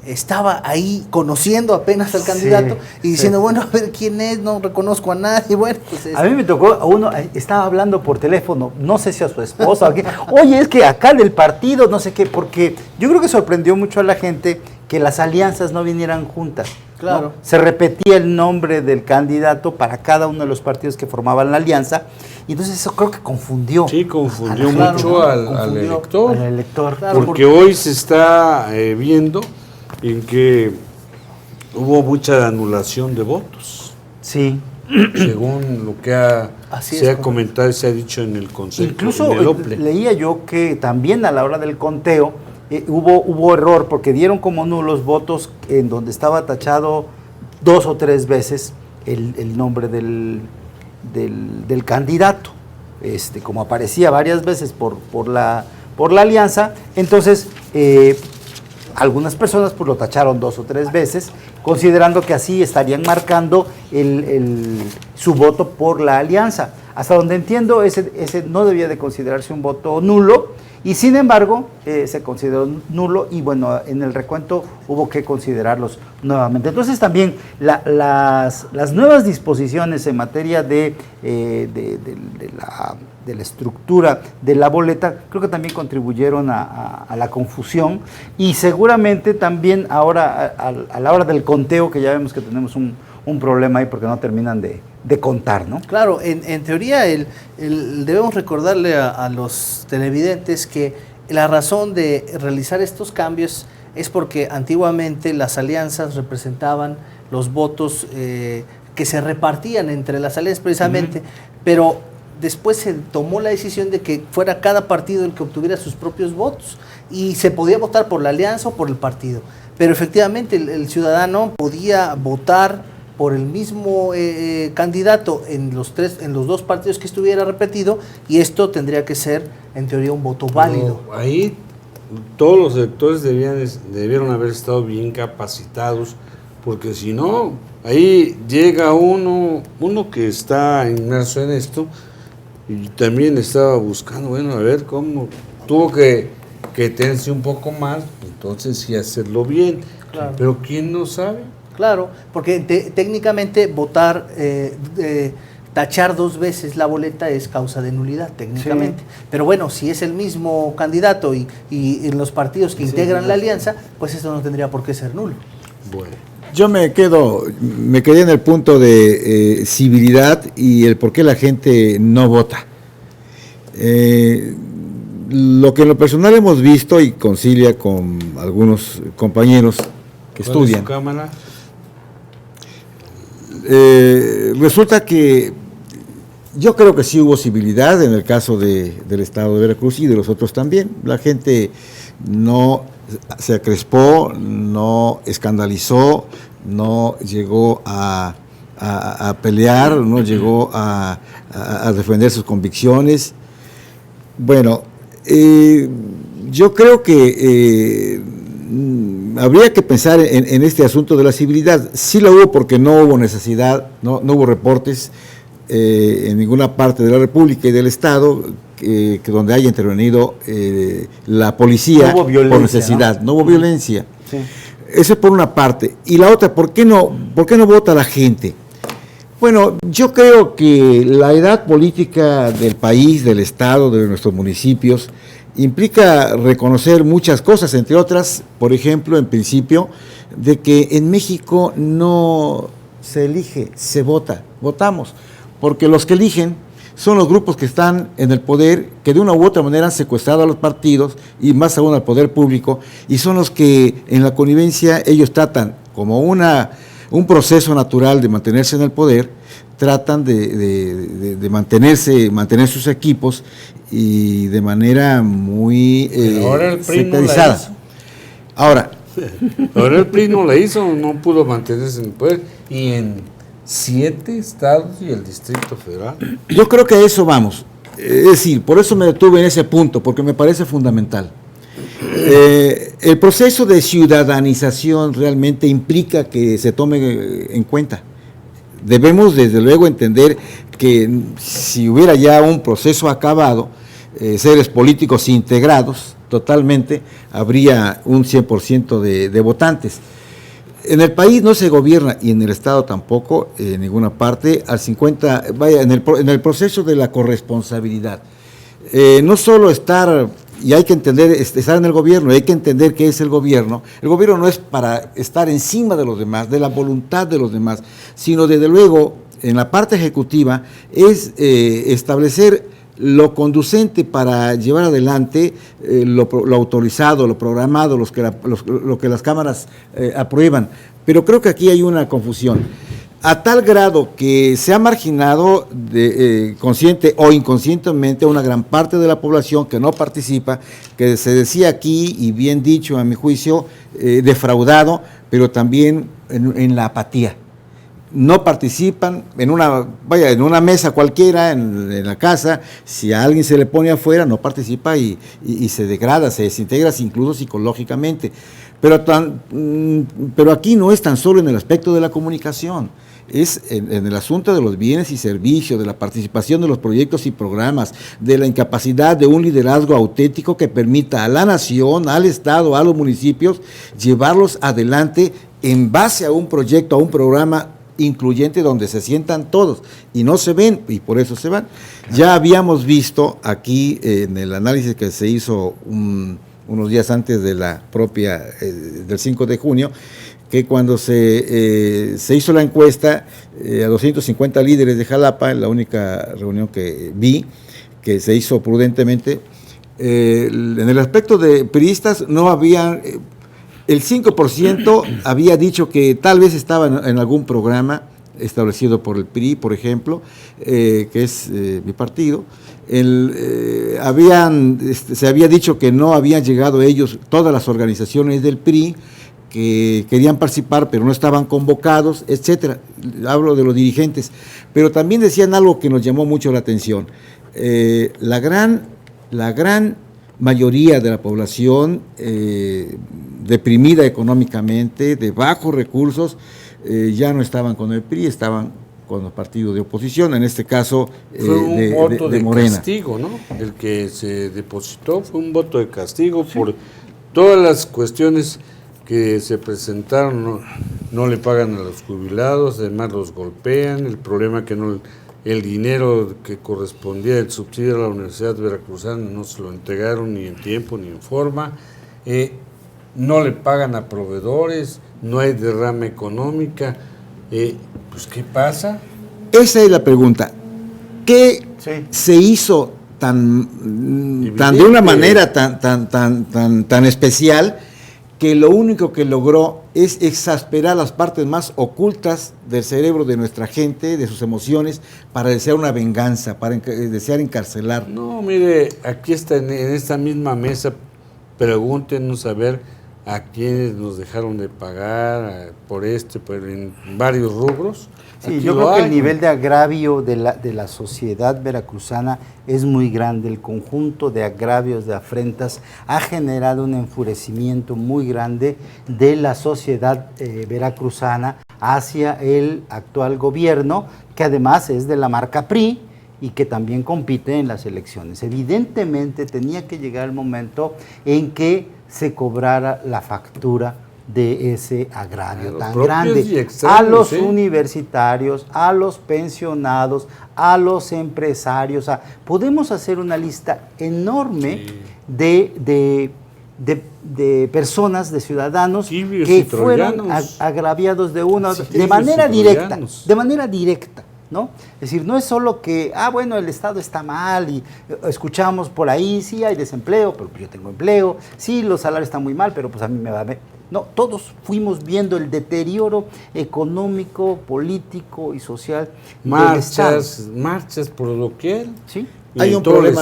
estaba ahí conociendo apenas al candidato y diciendo, bueno, a ver quién es, no reconozco a nadie. Bueno, pues a mí me tocó, estaba hablando por teléfono, no sé si a su esposa, oye, es que acá del partido, no sé qué, porque yo creo que sorprendió mucho a la gente que las alianzas no vinieran juntas. Claro. ¿no? Se repetía el nombre del candidato para cada uno de los partidos que formaban la alianza, y entonces eso creo que confundió. Sí, confundió mucho al elector. Al elector. Claro, porque hoy se está viendo en que hubo mucha anulación de votos. Sí. Según lo que se ha comentado y se ha dicho en el Consejo. Incluso leía yo que también a la hora del conteo hubo error, porque dieron como nulos votos en donde estaba tachado 2 o 3 veces el nombre del candidato, como aparecía varias veces por la alianza. Entonces algunas personas pues lo tacharon 2 o 3 veces, considerando que así estarían marcando su voto por la alianza. Hasta donde entiendo, ese no debía de considerarse un voto nulo, y sin embargo se consideró nulo, y bueno, en el recuento hubo que considerarlos nuevamente. Entonces también las nuevas disposiciones en materia de la estructura de la boleta, creo que también contribuyeron a la confusión, y seguramente también ahora a la hora del conteo, que ya vemos que tenemos un problema ahí porque no terminan de contar, ¿no? Claro, en teoría debemos recordarle a los televidentes que la razón de realizar estos cambios es porque antiguamente las alianzas representaban los votos que se repartían entre las alianzas precisamente, pero después se tomó la decisión de que fuera cada partido el que obtuviera sus propios votos, y se podía votar por la alianza o por el partido, pero efectivamente el ciudadano podía votar por el mismo candidato en los 2 partidos que estuviera repetido, y esto tendría que ser en teoría un voto válido. Ahí todos los electores debieron haber estado bien capacitados, porque si no, ahí llega uno que está inmerso en esto y también estaba buscando, bueno, a ver cómo tuvo que tenerse un poco más, entonces sí hacerlo bien. Claro. Pero ¿quién no sabe? Claro, porque técnicamente votar, tachar 2 veces la boleta es causa de nulidad, técnicamente. Sí. Pero bueno, si es el mismo candidato y en los partidos que integran la alianza, pues esto no tendría por qué ser nulo. Bueno. Yo me quedé en el punto de civilidad y el por qué la gente no vota. Lo que en lo personal hemos visto y concilia con algunos compañeros que estudian. ¿Cuál es su cámara? Resulta que yo creo que sí hubo civilidad en el caso del estado de Veracruz y de los otros también. La gente no se acrespó, no escandalizó, no llegó a pelear, no llegó a defender sus convicciones. Bueno, yo creo que habría que pensar en este asunto de la civilidad. Sí la hubo porque no hubo necesidad, no hubo reportes en ninguna parte de la República y del Estado que donde haya intervenido la policía por necesidad, no hubo violencia. Sí. Eso es por una parte. Y la otra, ¿por qué no vota la gente? Bueno, yo creo que la edad política del país, del Estado, de nuestros municipios, implica reconocer muchas cosas, entre otras, por ejemplo, en principio, de que en México no se elige, se vota, votamos, porque los que eligen son los grupos que están en el poder, que de una u otra manera han secuestrado a los partidos y más aún al poder público, y son los que en la connivencia ellos tratan como un proceso natural de mantenerse en el poder, tratan de mantener sus equipos y de manera muy sectarizada. Ahora el PRI no la hizo, no pudo mantenerse en el poder, y en 7 estados y el Distrito Federal. Yo creo que a eso vamos. Es decir, por eso me detuve en ese punto, porque me parece fundamental. El proceso de ciudadanización realmente implica que se tome en cuenta. Debemos desde luego entender que si hubiera ya un proceso acabado, seres políticos integrados totalmente, habría un 100% de votantes. En el país no se gobierna, y en el Estado tampoco, en ninguna parte, al 50, en el proceso de la corresponsabilidad. No solo estar, y hay que entender, estar en el gobierno, hay que entender qué es el gobierno no es para estar encima de los demás, de la voluntad de los demás, sino desde luego, en la parte ejecutiva, es establecer lo conducente para llevar adelante lo autorizado, lo programado, lo que las cámaras aprueban. Pero creo que aquí hay una confusión. A tal grado que se ha marginado consciente o inconscientemente a una gran parte de la población que no participa, que se decía aquí, y bien dicho a mi juicio, defraudado, pero también en la apatía. No participan en una mesa cualquiera, en la casa, si a alguien se le pone afuera, no participa y se degrada, se desintegra incluso psicológicamente. Pero aquí no es tan solo en el aspecto de la comunicación, es en el asunto de los bienes y servicios, de la participación de los proyectos y programas, de la incapacidad de un liderazgo auténtico que permita a la nación, al Estado, a los municipios, llevarlos adelante en base a un proyecto, a un programa incluyente donde se sientan todos y no se ven, y por eso se van. Ya habíamos visto aquí en el análisis que se hizo unos días antes de la propia del 5 de junio, que cuando se hizo la encuesta a 250 líderes de Jalapa, en la única reunión que vi, que se hizo prudentemente, en el aspecto de priistas no había... El 5% había dicho que tal vez estaba en algún programa establecido por el PRI, por ejemplo, que es mi partido. Se había dicho que no habían llegado ellos, todas las organizaciones del PRI, que querían participar pero no estaban convocados, etcétera. Hablo de los dirigentes. Pero también decían algo que nos llamó mucho la atención. La gran mayoría de la población deprimida económicamente, de bajos recursos, ya no estaban con el PRI, estaban con los partidos de oposición, en este caso fue un voto de Morena. Castigo, ¿no? El que se depositó fue un voto de castigo por todas las cuestiones que se presentaron. No le pagan a los jubilados, además los golpean, el problema que el dinero que correspondía del subsidio a la Universidad Veracruzana no se lo entregaron ni en tiempo ni en forma, no le pagan a proveedores, no hay derrama económica, pues ¿qué pasa? Esa es la pregunta. ¿Qué se hizo tan de una manera tan especial que lo único que logró es exasperar las partes más ocultas del cerebro de nuestra gente, de sus emociones, para desear una venganza, para desear encarcelar? No, mire, aquí está en esta misma mesa pregúntenos a ver a quiénes nos dejaron de pagar por en varios rubros. Sí, Aquí yo lo creo que hay. el nivel de agravio de la sociedad veracruzana es muy grande. El conjunto de agravios, de afrentas, ha generado un enfurecimiento muy grande de la sociedad veracruzana hacia el actual gobierno, que además es de la marca PRI y que también compite en las elecciones. Evidentemente tenía que llegar el momento en que se cobrara la factura de ese agravio tan grande a los universitarios, a los pensionados, a los empresarios. Podemos hacer una lista enorme de personas, de ciudadanos que fueron agraviados de manera directa, ¿no? Es decir, no es solo que, bueno, el Estado está mal y escuchamos por ahí, sí hay desempleo, pero pues yo tengo empleo, sí, los salarios están muy mal, pero pues a mí me va bien. No, todos fuimos viendo el deterioro económico, político y social. Marchas por doquier. Sí. Hay un problema.